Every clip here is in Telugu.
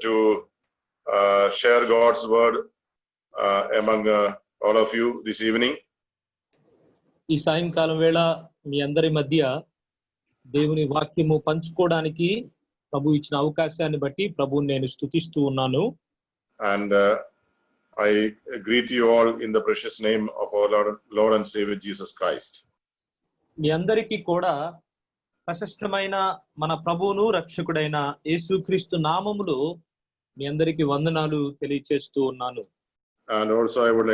to share God's word among all of you this evening. ఈ సాయంకాలం వేళ మీ అందరి మధ్య దేవుని వాక్యము పంచుకోవడానికి ప్రభు ఇచ్చిన అవకాశాన్ని బట్టి ప్రభువుని నేను స్తుతిస్తూ ఉన్నాను. And I greet you all in the precious name of our Lord and Savior Jesus Christ. మీ అందరికీ కూడా ప్రశస్తమైన మన ప్రభువును రక్షకుడైన యేసుక్రీస్తు నామములో మీ అందరికీ వందనాలు తెలియజేస్తూ ఉన్నాను. And also I would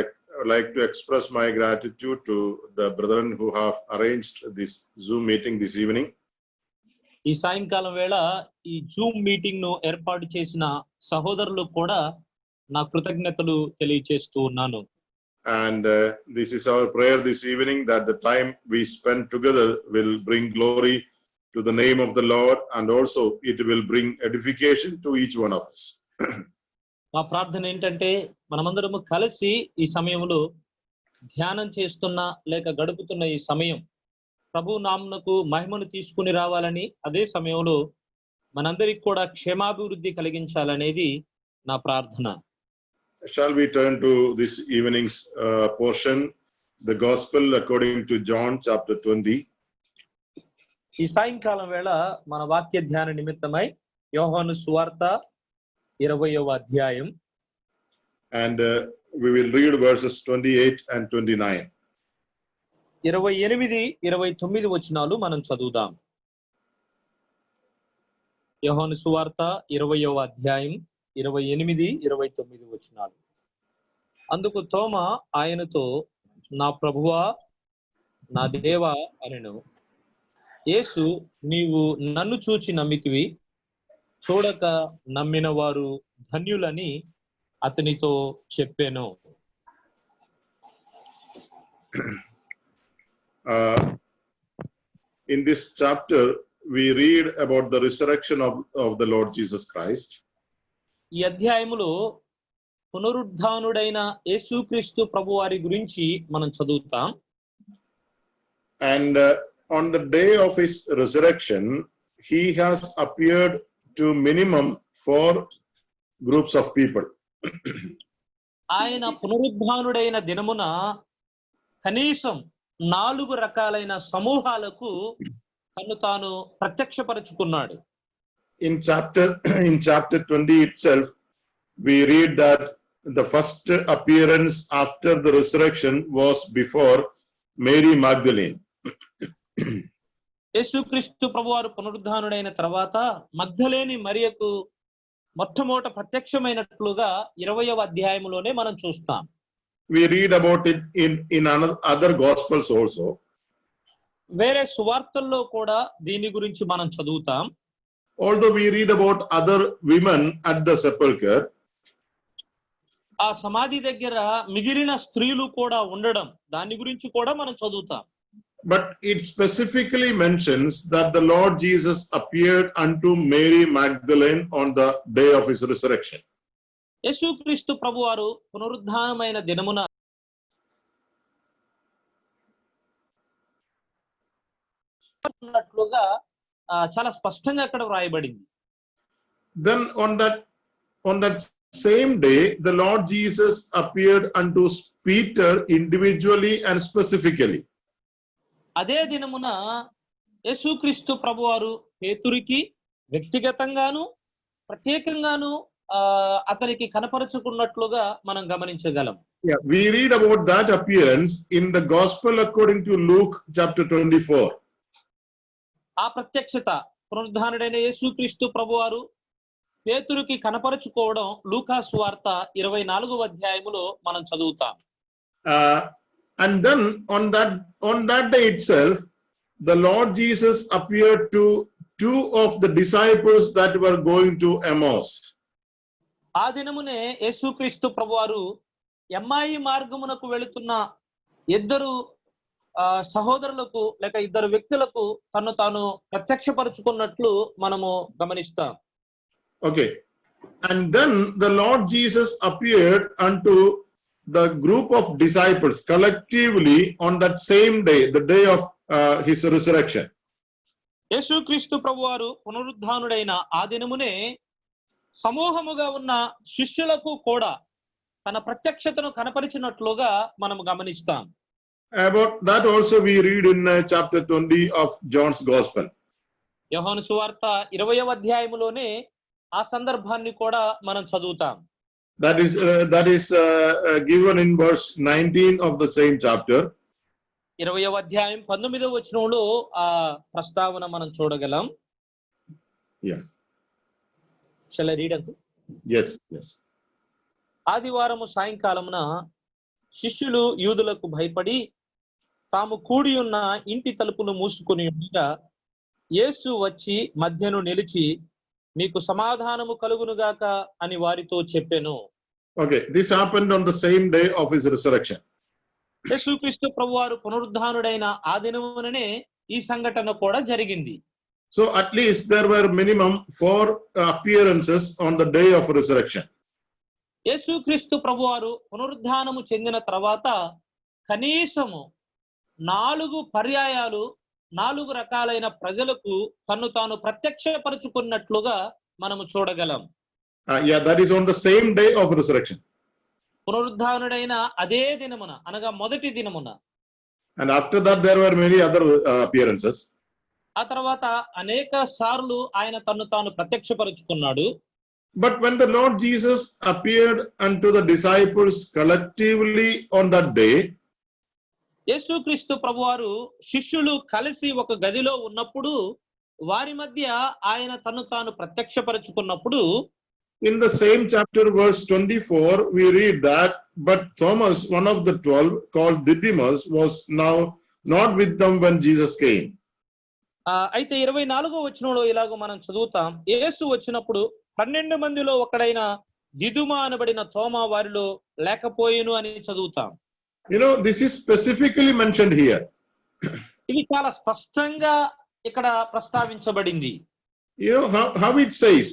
like to express my gratitude to the brethren who have arranged this Zoom meeting this evening. ఈ సాయంకాలం వేళ ఈ జూమ్ మీటింగ్ ను ఏర్పాటు చేసిన సహోదరులకు కూడా నా కృతజ్ఞతలు తెలియజేస్తూ ఉన్నాను. And this is our prayer this evening, that the time we spend together will bring glory to the name of the Lord, and also it will bring edification to each one of us. మా ప్రార్థన ఏంటంటే మనమందరము కలిసి ఈ సమయంలో ధ్యానం చేస్తున్న లేక గడుపుతున్న ఈ సమయం ప్రభు నామమునకు మహిమను తీసుకుని రావాలని, అదే సమయంలో మనందరికి కూడా క్షేమాభివృద్ధి కలిగించాలనేది నా ప్రార్థన. Shall we turn to this evening's portion, the Gospel according to John chapter 20. ఈ సాయంకాలం వేళ మన వాక్య ధ్యాన నిమిత్తమై యోహాను సువార్త 20వ అధ్యాయం. And we will read verses 28 and 29. 28, 29 వచనాలు మనం చదువుదాం. యోహాను సువార్త 20వ అధ్యాయం 28, 29 వచనాలు. అందుకు తోమా ఆయనతో, నా ప్రభువా, నా దేవా అనెను. యేసు, నీవు నన్ను చూచి నమ్మితివి, చూడక నమ్మిన వారు ధన్యులని అతనితో చెప్పెను. In this chapter we read about the resurrection of the Lord Jesus Christ. ఈ అధ్యాయములో పునరుద్ధానుడైన యేసుక్రీస్తు ప్రభువారి గురించి మనం చదువుతాం. And on the day of his resurrection he has appeared to minimum 4 groups of people. ఆయన పునరుద్ధానుడైన దినమున కనీసం 4 రకాలైన సమూహాలకు తను తాను ప్రత్యక్షపరచుకున్నాడు. In chapter 20 itself, we read that the first appearance after the resurrection was before Mary Magdalene. యేసుక్రీస్తు ప్రభువారు పునరుద్ధానుడైన తర్వాత మగ్దలేని మరియకు మొట్టమొదట ప్రత్యక్షమైనట్లుగా 20వ అధ్యాయములోనే మనం చూస్తాం. We read about it in other gospels also. వేరే సువార్తల్లో కూడా దీని గురించి మనం చదువుతాం. Although we read about other women at the sepulchre, ఆ సమాధి దగ్గర మిగిలిన స్త్రీలు కూడా ఉండడం, దాని గురించి కూడా మనం చదువుతాం. but it specifically mentions that the Lord Jesus appeared unto Mary Magdalene on the day of his resurrection. యేసుక్రీస్తు ప్రభువారు పునరుద్ధానమైన దినమున ఉన్నట్లుగా చాలా స్పష్టంగా అక్కడ వ్రాయబడింది. Then on that same day the Lord Jesus appeared unto Peter individually and specifically. అదే దినమున యేసుక్రీస్తు ప్రభువారు పేతురికి వ్యక్తిగతంగాను ప్రత్యేకంగాను అతనికి కనపరుచుకున్నట్లుగా మనం గమనించగలం. Yeah, we read about that appearance in the Gospel according to Luke chapter 24. ఆ ప్రత్యక్షత పునరుద్ధానుడైన యేసుక్రీస్తు ప్రభువారు పేతురుకి కనపరుచుకోవడం లూకా సువార్త 24వ అధ్యాయములో మనం చదువుతాం. And then on that day itself the Lord Jesus appeared to 2 of the disciples that were going to Emmaus. ఆ దినమునే యేసుక్రీస్తు ప్రభువారు ఎమ్మాయి మార్గమునకు వెళుతున్న 2 సహోదరులకు లేక 2 వ్యక్తులకు తను తాను ప్రత్యక్షపరుచుకున్నట్లు మనము గమనిస్తాం. Okay, and then the Lord Jesus appeared unto the group of disciples collectively on that same day, the day of his resurrection. యేసుక్రీస్తు ప్రభువారు పునరుద్ధానుడైన ఆ దినమునే సమూహముగా ఉన్న శిష్యులకు కూడా తన ప్రత్యక్షతను కనపరిచినట్లుగా మనం గమనిస్తాం. About that also we read in chapter 20 of John's Gospel. యోహాను సువార్త 20వ అధ్యాయములోనే ఆ సందర్భాన్ని కూడా మనం చదువుతాం. That is given in verse 19 of the same chapter. 20వ అధ్యాయం 19వ వచనంలో ఆ ప్రస్తావన మనం చూడగలం. Yeah. Shall I read it? Yes. ఆదివారము సాయంకాలమున శిష్యులు యూదులకు భయపడి తాము కూడి ఉన్న ఇంటి తలుపులు మూసుకొని ఉండగా యేసు వచ్చి మధ్యను నిలిచి మీకు సమాధానము కలుగునుగాక అని వారితో చెప్పెను. Okay, this happened on the same day of his resurrection. యేసుక్రీస్తు ప్రభువారు పునరుద్ధానుడైన ఆ దినముననే ఈ సంఘటన కూడా జరిగింది. So at least there were minimum 4 appearances on the day of resurrection. యేసుక్రీస్తు ప్రభువారు పునరుద్ధానము చెందిన తర్వాత కనీసము 4 పర్యాయాలు 4 రకాలైన ప్రజలకు తన్ను తాను ప్రత్యక్షపరుచుకున్నట్లుగా మనము చూడగలం. Yeah, that is on the same day of resurrection. పునరుద్ధానుడైన అదే దినమున అనగా మొదటి దినమున. And after that there were many other appearances. ఆ తర్వాత అనేక సార్లు ఆయన తన్ను తాను ప్రత్యక్షపరుచుకున్నాడు. But when the Lord Jesus appeared unto the disciples collectively on that day, యేసుక్రీస్తు ప్రభువారు శిష్యులు కలిసి ఒక గదిలో ఉన్నప్పుడు వారి మధ్య ఆయన తన్ను తాను ప్రత్యక్షపరుచుకున్నప్పుడు in the same chapter verse 24 we read that but Thomas, one of the 12, called Didymus, was now not with them when Jesus came. అయితే 24వ వచనంలో ఇలాగ మనం చదువుతాం. యేసు వచ్చినప్పుడు 12 మందిలో ఒకడైన దిదుమ అనబడిన తోమా వారిలో లేకపోయేను అని చదువుతాం. You know, this is specifically mentioned here. ఇది చాలా స్పష్టంగా ఇక్కడ ప్రస్తావించబడింది. You know how it says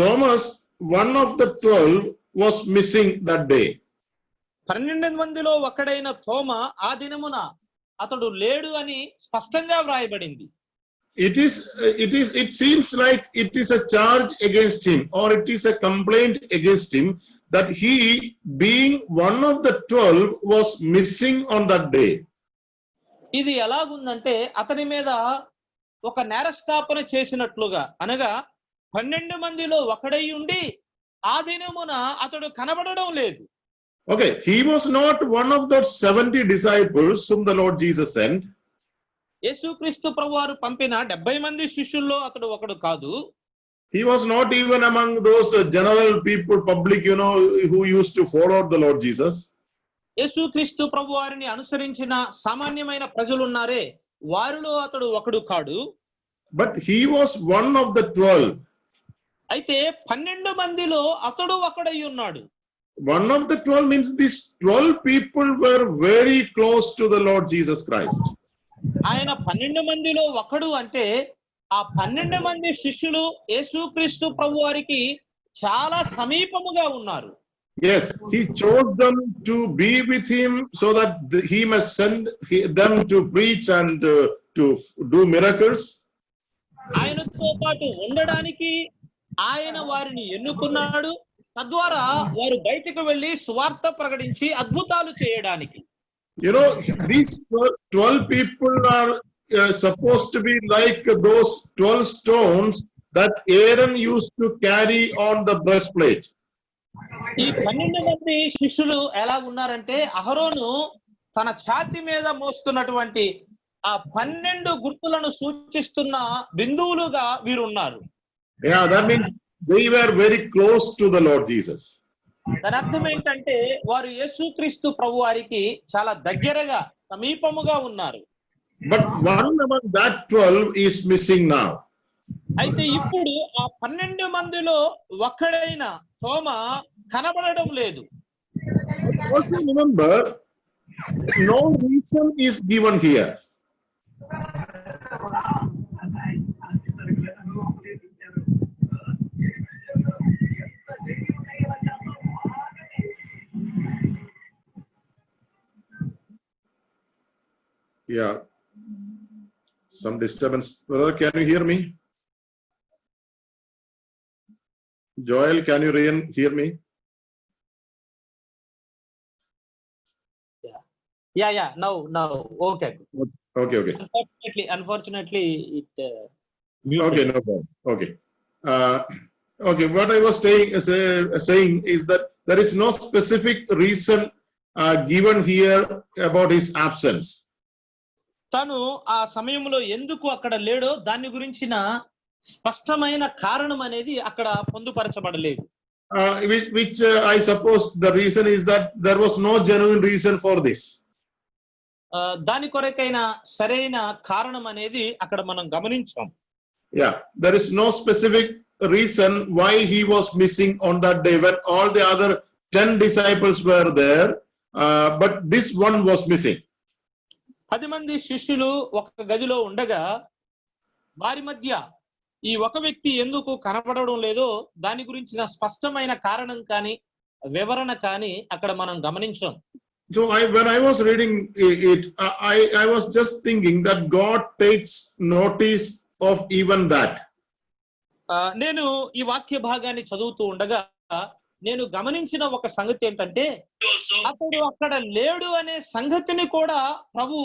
Thomas, one of the 12, was missing that day. 12 మందిలో ఒకడైన తోమా ఆ దినమున అతడు లేడు అని స్పష్టంగా వ్రాయబడింది. It seems like it is a charge against him, or it is a complaint against him, that he, being one of the 12, was missing on that day. ఇది ఎలాగుందంటే అతని మీద ఒక నేరస్థాపన చేసినట్లుగా, అనగా 12 మందిలో ఒకడై ఉండి ఆ దినమున అతడు కనబడడం లేదు. Okay, he was not one of those 70 disciples whom the Lord Jesus sent. యేసుక్రీస్తు ప్రభువారు పంపిన 70 మంది శిష్యుల్లో అతడు ఒకడు కాదు. He was not even among those general people, public, who used to follow the Lord Jesus. యేసుక్రీస్తు ప్రభువారిని అనుసరించిన సామాన్యమైన ప్రజలు ఉన్నారే, వారిలో అతడు ఒకడు కాడు. But he was one of the 12. అయితే 12 మందిలో అతడు ఒకడై ఉన్నాడు. One of the 12 means these 12 people were very close to the Lord Jesus Christ. ఆయన 12 మందిలో ఒకడు అంటే ఆ 12 మంది శిష్యులు యేసుక్రీస్తు ప్రభువారికి చాలా సమీపముగా ఉన్నారు. Yes, he chose them to be with him so that he must send them to preach and to do miracles. ఆయనతో పాటు ఉండడానికి ఆయన వారిని ఎన్నుకున్నాడు. తద్వారా వారు బయటకు వెళ్లి సువార్త ప్రకటించి అద్భుతాలు చేయడానికి. These 12 people are supposed to be like those 12 stones that Aaron used to carry on the breastplate. ఈ 12 మంది శిష్యులు ఎలా ఉన్నారంటే అహరోను తన ఛాతీ మీద మోస్తున్నటువంటి ఆ 12 గుర్తులను సూచిస్తున్న బిందువులుగా వీరు ఉన్నారు. Yeah, that means they were very close to the Lord Jesus. దాని అర్థం ఏంటంటే వారు యేసుక్రీస్తు ప్రభువారికి చాలా దగ్గరగా సమీపముగా ఉన్నారు. But one among that 12 is missing now. అయితే ఇప్పుడు ఆ 12 మందిలో ఒక్కడైన తోమా కనబడడం లేదు. Also remember, no reason is given here. Yeah, some disturbance. Brother, can you hear me? Joel, can you hear me? Yeah. Now. Okay. Okay. Unfortunately, it Okay, muted. no problem. Okay. Okay, what I was saying is that there is no specific reason given here about his absence. తను ఆ సమయంలో ఎందుకు అక్కడ లేడో దాని గురించిన స్పష్టమైన కారణం అనేది అక్కడ పొందుపరచబడలేదు. Which I suppose the reason is that there was no genuine reason for this. దాని కొరకైన సరైన కారణం అనేది అక్కడ మనం గమనించాం. Yeah, there is no specific reason why he was missing on that day when all the other 10 disciples were there, but this one was missing. 10 మంది శిష్యులు ఒక గదిలో ఉండగా వారి మధ్య ఈ ఒక వ్యక్తి ఎందుకు కనపడడం లేదో దాని గురించిన స్పష్టమైన కారణం కానీ వివరణ కానీ అక్కడ మనం గమనించాం. So when I was reading it, I was just thinking that God takes notice of even that. నేను ఈ వాక్య భాగాన్ని చదువుతూ ఉండగా నేను గమనించిన ఒక సంగతి ఏంటంటే అతడు అక్కడ లేడు అనే సంగతిని కూడా ప్రభు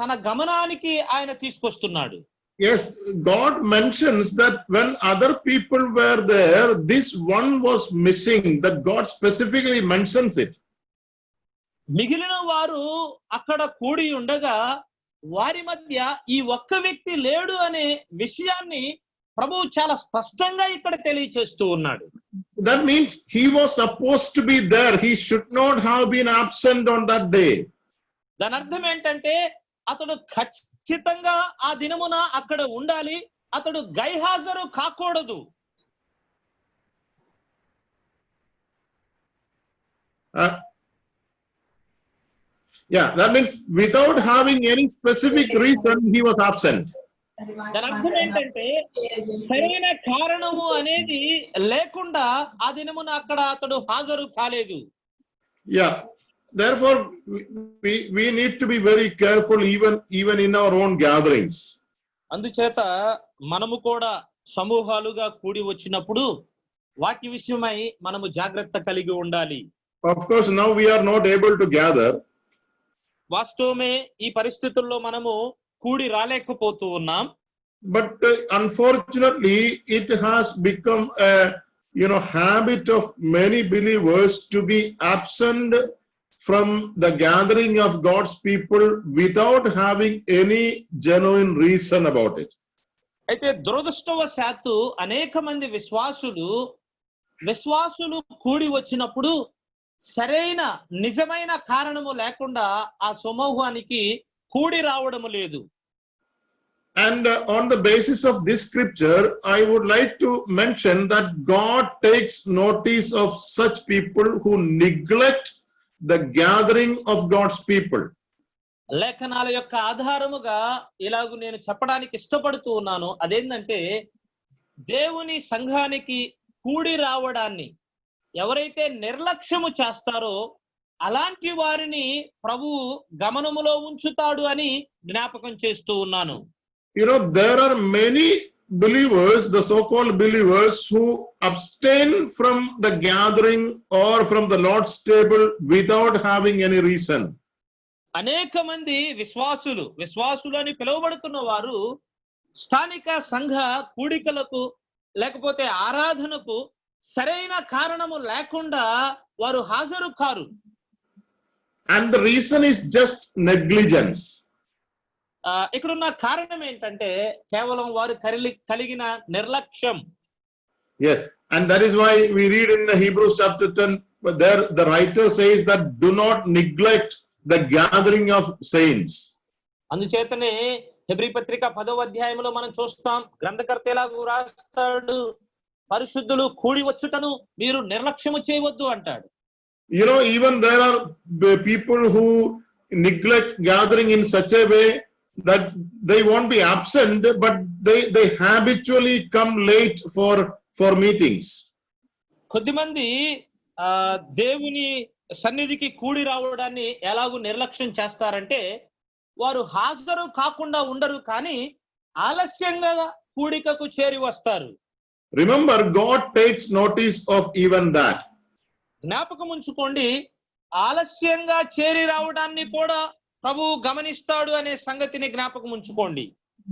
తన గమనానికి ఆయన తీసుకొస్తున్నాడు. Yes, God mentions that when other people were there, this one was missing, that God specifically mentions it. మిగిలిన వారు అక్కడ కూడి ఉండగా వారి మధ్య ఈ ఒక్క వ్యక్తి లేడు అనే విషయాన్ని ప్రభువు చాలా స్పష్టంగా ఇక్కడ తెలియచేస్తూ ఉన్నాడు. That means he was supposed to be there. He should not have been absent on that day. దాని అర్థం ఏంటంటే అతడు ఖచ్చితంగా ఆ దినమున అక్కడ ఉండాలి, అతడు గైహాజరు కాకూడదు. Yeah, that means without having any specific reason, he was absent. దాని అర్థం ఏంటంటే సరైన కారణము అనేది లేకుండా ఆ దినమున అక్కడ అతడు హాజరు కాలేదు. Yeah, therefore we need to be very careful even in our own gatherings. అందుచేత మనము కూడా సమూహాలుగా కూడి వచ్చినప్పుడు వాటి విషయమై మనము జాగ్రత్త కలిగి ఉండాలి. Of course, now we are not able to gather. వాస్తవమే ఈ పరిస్థితుల్లో మనము కూడి రాలేకపోతూ ఉన్నాం. But unfortunately, it has become a habit of many believers to be absent from the gathering of God's people without having any genuine reason about it. అయితే దురదృష్టవశాత్తు అనేక మంది విశ్వాసులు కూడి వచ్చినప్పుడు సరైన నిజమైన కారణము లేకుండా ఆ సమూహానికి కూడి రావడము లేదు. And on the basis of this scripture, I would like to mention that God takes notice of such people who neglect the gathering of God's people. లేఖనాల యొక్క ఆధారముగా ఇలాగ నేను చెప్పడానికి ఇష్టపడుతూ ఉన్నాను. అదేంటంటే దేవుని సంఘానికి కూడి రావడాన్ని ఎవరైతే నిర్లక్ష్యము చేస్తారో అలాంటి వారిని ప్రభువు గమనములో ఉంచుతాడు అని జ్ఞాపకం చేస్తూ ఉన్నాను. There are many believers, the so-called believers, who abstain from the gathering or from the Lord's table without having any reason. అనేక మంది విశ్వాసులు అని పిలువబడుతున్న వారు స్థానిక సంఘ కూడికలకు లేకపోతే ఆరాధనకు సరైన కారణము లేకుండా వారు హాజరు car. And the reason is just negligence. ఇక్కడున్న కారణం ఏంటంటే కేవలం వారు కలిగిన నిర్లక్ష్యం. Yes, and that is why we read in the Hebrews chapter 10, there the writer says that do not neglect the gathering of saints. అందుచేతనే హెబ్రీ పత్రిక 10వ అధ్యాయంలో మనం చూస్తాం, గ్రంథకర్త ఎలాగూ రాస్తాడు, పరిశుద్ధులు కూడి వచ్చుటను మీరు నిర్లక్ష్యము చేయవద్దు అంటాడు. Even there are people who neglect gathering in such a way that they won't be absent, but they habitually come late for meetings. కొద్దిమంది దేవుని సన్నిధికి కూడి రావడాన్ని ఎలాగూ నిర్లక్ష్యం చేస్తారంటే వారు హాజరు కాకుండా ఉండరు, కానీ ఆలస్యంగా కూడికకు చేరి వస్తారు. Remember, God takes notice of even that. జ్ఞాపకం ఉంచుకోండి, ఆలస్యంగా చేరి రావడాన్ని కూడా ప్రభువు గమనిస్తాడు అనే సంగతిని జ్ఞాపకం ఉంచుకోండి.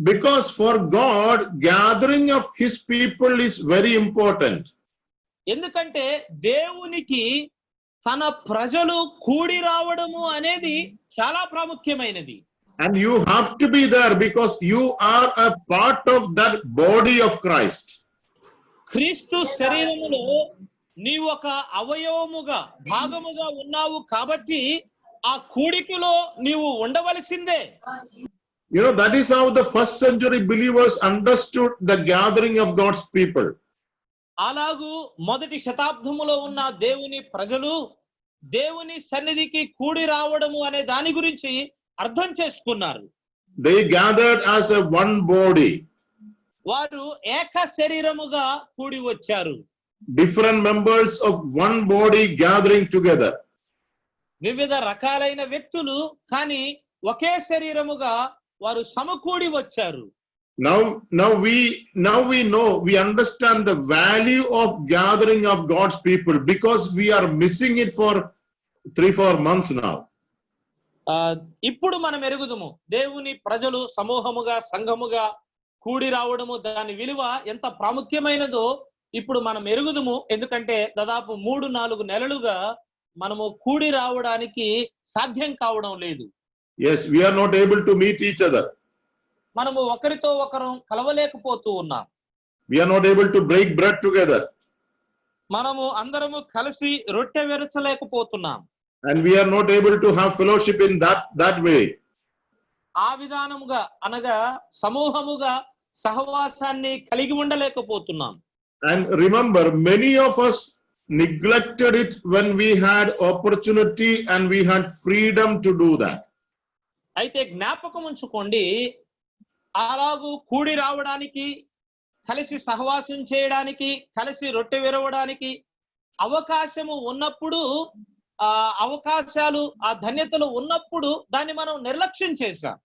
Because for God, gathering of his people is very important. ఎందుకంటే దేవునికి తన ప్రజలు కూడి రావడము అనేది చాలా ప్రాముఖ్యమైనది. And you have to be there because you are a part of that body of Christ. క్రీస్తు శరీరములో నీవు ఒక అవయవముగా భాగముగా ఉన్నావు కాబట్టి ఆ కూడికలో నీవు ఉండవలసిందే. You know, that is how the first century believers understood the gathering of God's people. అలాగూ మొదటి శతాబ్దములో ఉన్న దేవుని ప్రజలు దేవుని సన్నిధికి కూడి రావడము అనే దాని గురించి అర్థం చేసుకున్నారు. They gathered as a one body. వారు ఏక శరీరముగా కూడి వచ్చారు. Different members of one body gathering together. వివిధ రకాలైన వ్యక్తులు కానీ ఒకే శరీరముగా వారు సమకూడి వచ్చారు. Now we know, we understand the value of gathering of God's people because we are missing it for 3-4 months now. ఇప్పుడు మనం ఎరుగుదుము దేవుని ప్రజలు సమూహముగా సంఘముగా కూడి రావడము దాని విలువ ఎంత ప్రాముఖ్యమైనదో ఇప్పుడు మనం ఎరుగుదుము. ఎందుకంటే దాదాపు 3-4 నెలలుగా మనము కూడి రావడానికి సాధ్యం కావడం లేదు. Yes, we are not able to meet each other. మనము ఒకరితో ఒకరు కలవలేకపోతూ ఉన్నాం. We are not able to break bread together. మనము అందరము కలిసి రొట్టె విరచలేకపోతున్నాం. And we are not able to have fellowship in that way. ఆ విధానముగా అనగా సమూహముగా సహవాసాన్ని కలిగి ఉండలేకపోతున్నాం. And remember, many of us neglected it when we had opportunity and we had freedom to do that. అయితే జ్ఞాపకం ఉంచుకోండి, అలాగూ కూడి రావడానికి, కలిసి సహవాసం చేయడానికి, కలిసి రొట్టె విరవడానికి అవకాశము ఉన్నప్పుడు, అవకాశాలు ఆ ధన్యతలు ఉన్నప్పుడు దాన్ని మనం నిర్లక్ష్యం చేశాం.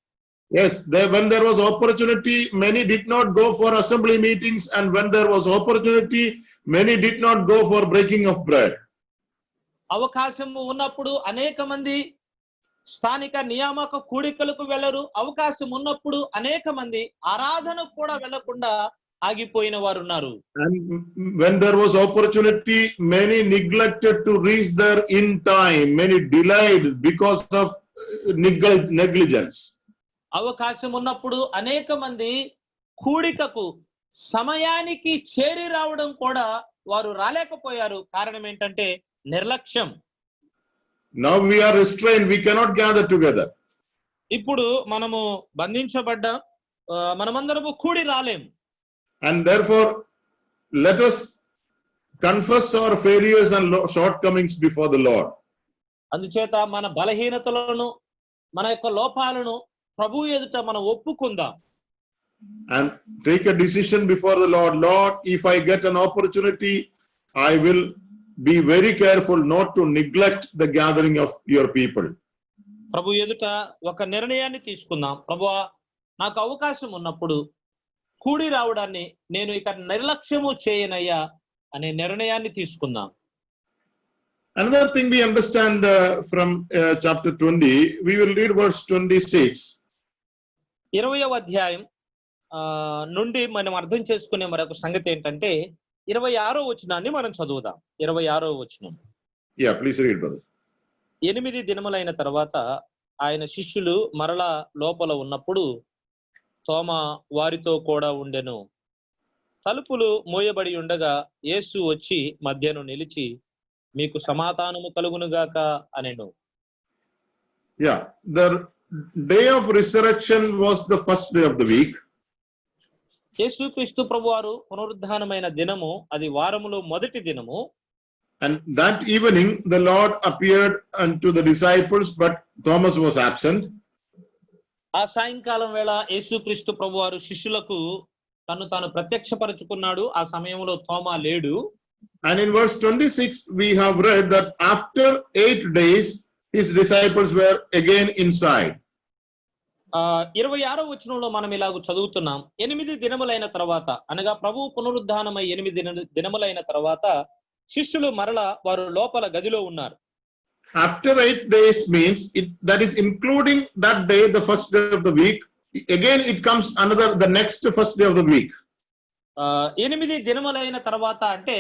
Yes, when there was opportunity, many did not go for assembly meetings, and when there was opportunity, many did not go for breaking of bread. అవకాశము ఉన్నప్పుడు అనేక మంది స్థానిక నియామక కూడికలకు వెళ్ళరు. అవకాశం ఉన్నప్పుడు అనేక మంది ఆరాధనకు కూడా వెళ్లకుండా ఆగిపోయిన వారు ఉన్నారు. And when there was opportunity, many neglected to reach there in time. Many delayed because of negligence. అవకాశం ఉన్నప్పుడు అనేక మంది కూడికకు సమయానికి చేరి రావడం కూడా వారు రాలేకపోయారు. కారణం ఏంటంటే నిర్లక్ష్యం. Now we are restrained, we cannot gather together. ఇప్పుడు మనము బంధించబడ్డాం, మనమందరము కూడి రాలేము. And therefore, let us confess our failures and shortcomings before the Lord. అందుచేత మన బలహీనతలను, మన యొక్క లోపాలను ప్రభువు ఎదుట మనం ఒప్పుకుందాం. And take a decision before the Lord. Lord, if I get an opportunity, I will be very careful not to neglect the gathering of your people. ప్రభు ఎదుట ఒక నిర్ణయాన్ని తీసుకుందాం. ప్రభువా, నాకు అవకాశం ఉన్నప్పుడు కూడి రావడాన్ని నేను ఇక నిర్లక్ష్యము చేయనయ్యా అనే నిర్ణయాన్ని తీసుకుందాం. Another thing we understand from chapter 20, we will read verse 26. 20వ అధ్యాయం నుండి మనం అర్థం చేసుకునే మరొక సంగతి ఏంటంటే 26వ వచనాన్ని మనం చదువుదాం. 26వ వచనం. Yeah, please read, brother. 8 దినములైన తర్వాత ఆయన శిష్యులు మరలా లోపల ఉన్నప్పుడు తోమా వారితో కూడా ఉండెను. తలుపులు మూయబడి ఉండగా యేసు వచ్చి మధ్యను నిలిచి, మీకు సమాధానము కలుగునుగాక అనెను. Yeah, the day of resurrection was the first day of the week. యేసుక్రీస్తు ప్రభువారు పునరుద్ధానమైన దినము, అది వారములో మొదటి దినము. And that evening the Lord appeared unto the disciples, but Thomas was absent. ఆ సాయంకాలం వేళ యేసుక్రీస్తు ప్రభువారు శిష్యులకు తాను ప్రత్యక్షపరచుకున్నాడు. ఆ సమయంలో తోమా లేడు. And in verse 26 we have read that after 8 days his disciples were again inside. 26వ వచనంలో మనం ఇలాగ చదువుతున్నాం. 8 దినములైన తర్వాత అనగా ప్రభువు పునరుద్ధానమై 8 దినములైన తర్వాత శిష్యులు మరల వారు లోపల గదిలో ఉన్నారు. After 8 days means that is including that day, the first day of the week. Again, it comes another the next first day of the week. 8 దినములైన తర్వాత అంటే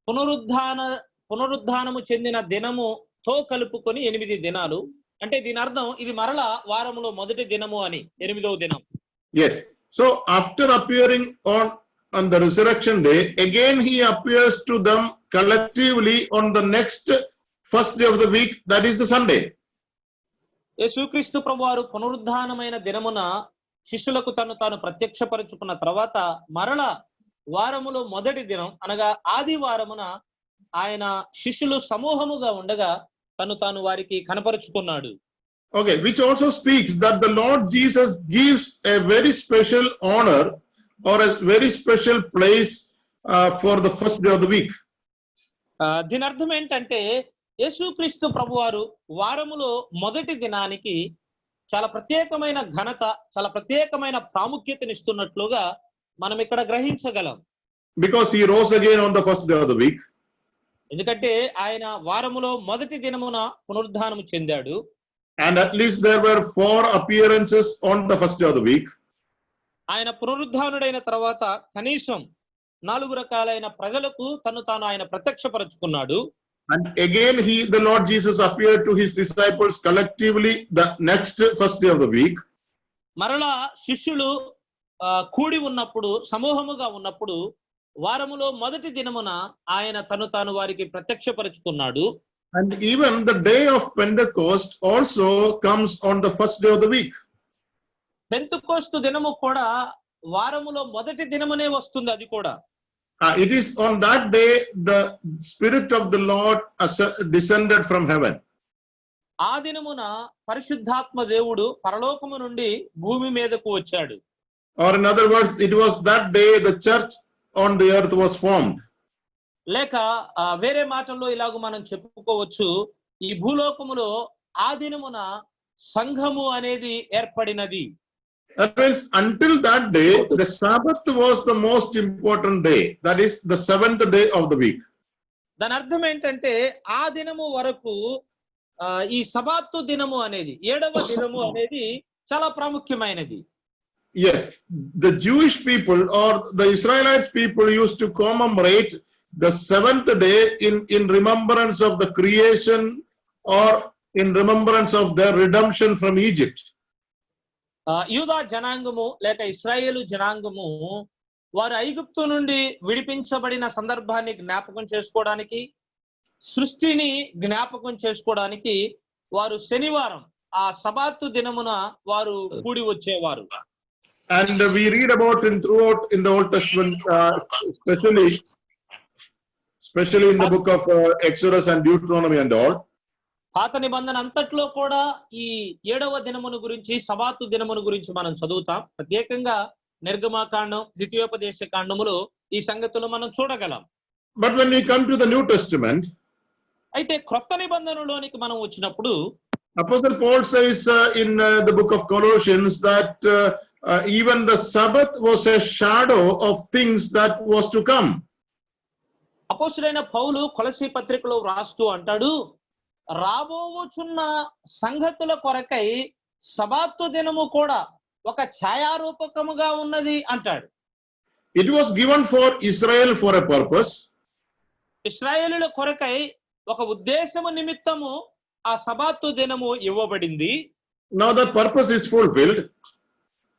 పునరుద్ధానము చెందిన దినముతో కలుపుకొని 8 దినాలు. అంటే దీని అర్థం ఇది మరల వారములో మొదటి దినము అని, 8వ దినం. Yes. So after appearing on the resurrection day, again he appears to them collectively on the next first day of the week, that is the Sunday. యేసుక్రీస్తు ప్రభువారు పునరుద్ధానమైన దినమున శిష్యులకు తాను ప్రత్యక్షపరుచుకున్న తర్వాత మరల వారములో మొదటి దినం అనగా ఆదివారమున ఆయన శిష్యులు సమూహముగా ఉండగా తాను వారికి కనపరుచుకున్నాడు. Okay, which also speaks that the Lord Jesus gives a very special honor or a very special place for the first day of the week. దీని అర్థం ఏంటంటే యేసుక్రీస్తు ప్రభువారు వారములో మొదటి దినానికి చాలా ప్రత్యేకమైన ఘనత, చాలా ప్రత్యేకమైన ప్రాముఖ్యతనిస్తున్నట్లుగా మనం ఇక్కడ గ్రహించగలం. Because he rose again on the first day of the week. ఎందుకంటే ఆయన వారములో మొదటి దినమున పునరుద్ధానము చెందాడు. And at least there were 4 appearances on the first day of the week. ఆయన పునరుద్ధానుడైన తర్వాత కనీసం 4 రకాలైన ప్రజలకు తాను ఆయన ప్రత్యక్షపరుచుకున్నాడు. And again the Lord Jesus appeared to his disciples collectively the next first day of the week. మరలా శిష్యులు కూడి ఉన్నప్పుడు, సమూహముగా ఉన్నప్పుడు వారములో మొదటి దినమున ఆయన తాను వారికి ప్రత్యక్షపరుచుకున్నాడు. And even the day of Pentecost also comes on the first day of the week. Pentecost దినము కూడా వారములో మొదటి దినమునే వస్తుంది. అది కూడా It is on that day the Spirit of the Lord descended from heaven. ఆ దినమున పరిశుద్ధాత్మ దేవుడు పరలోకము నుండి భూమి మీదకు వచ్చాడు. Or in other words, it was that day the church on the earth was formed. లేక వేరే మాటల్లో ఇలాగ మనం చెప్పుకోవచ్చు, ఈ భూలోకములో ఆ దినమున సంఘము అనేది ఏర్పడినది. That means until that day, the Sabbath was the most important day. That is the 7th day of the week. దాని అర్థం ఏంటంటే ఆ దినము వరకు ఈ సబాతు దినము అనేది, 7వ దినము అనేది చాలా ప్రాముఖ్యమైనది. Yes, the Jewish people or the Israelites people used to commemorate the 7th day in remembrance of the creation or in remembrance of their redemption from Egypt. యూదా జనాంగము లేక ఇశ్రాయేలు జనాంగము వారు ఐగుప్తు నుండి విడిపించబడిన సందర్భాన్ని జ్ఞాపకం చేసుకోవడానికి, సృష్టిని జ్ఞాపకం చేసుకోవడానికి వారు శనివారం ఆ సబాతు దినమున వారు కూడి వచ్చేవారు. And we read about throughout in the Old Testament, especially in the book of Exodus and Deuteronomy and all. పాత నిబంధన అంతట్లో కూడా ఈ 7వ దినమును గురించి, సబాతు దినమును గురించి మనం చదువుతాం. ప్రత్యేకంగా నిర్గమకాండం, ద్వితీయోపదేశ కాండములో ఈ సంగతులు మనం చూడగలం. But when we come to the New Testament, అయితే క్రొత్త నిబంధనలోనికి మనం వచ్చినప్పుడు Apostle Paul says in the book of Colossians that even the Sabbath was a shadow of things that was to come. అపోస్తలుడైన పౌలు కొలస్సీ పత్రికలో రాస్తూ అంటాడు, రాబోవుచున్న సంగతుల కొరకై సబాతు దినము కూడా ఒక ఛాయారూపకముగా ఉన్నది అంటాడు. It was given for Israel for a purpose. ఇశ్రాయేలుల కొరకై ఒక ఉద్దేశము నిమిత్తము ఆ సబాతు దినము ఇవ్వబడింది. Now that purpose is fulfilled.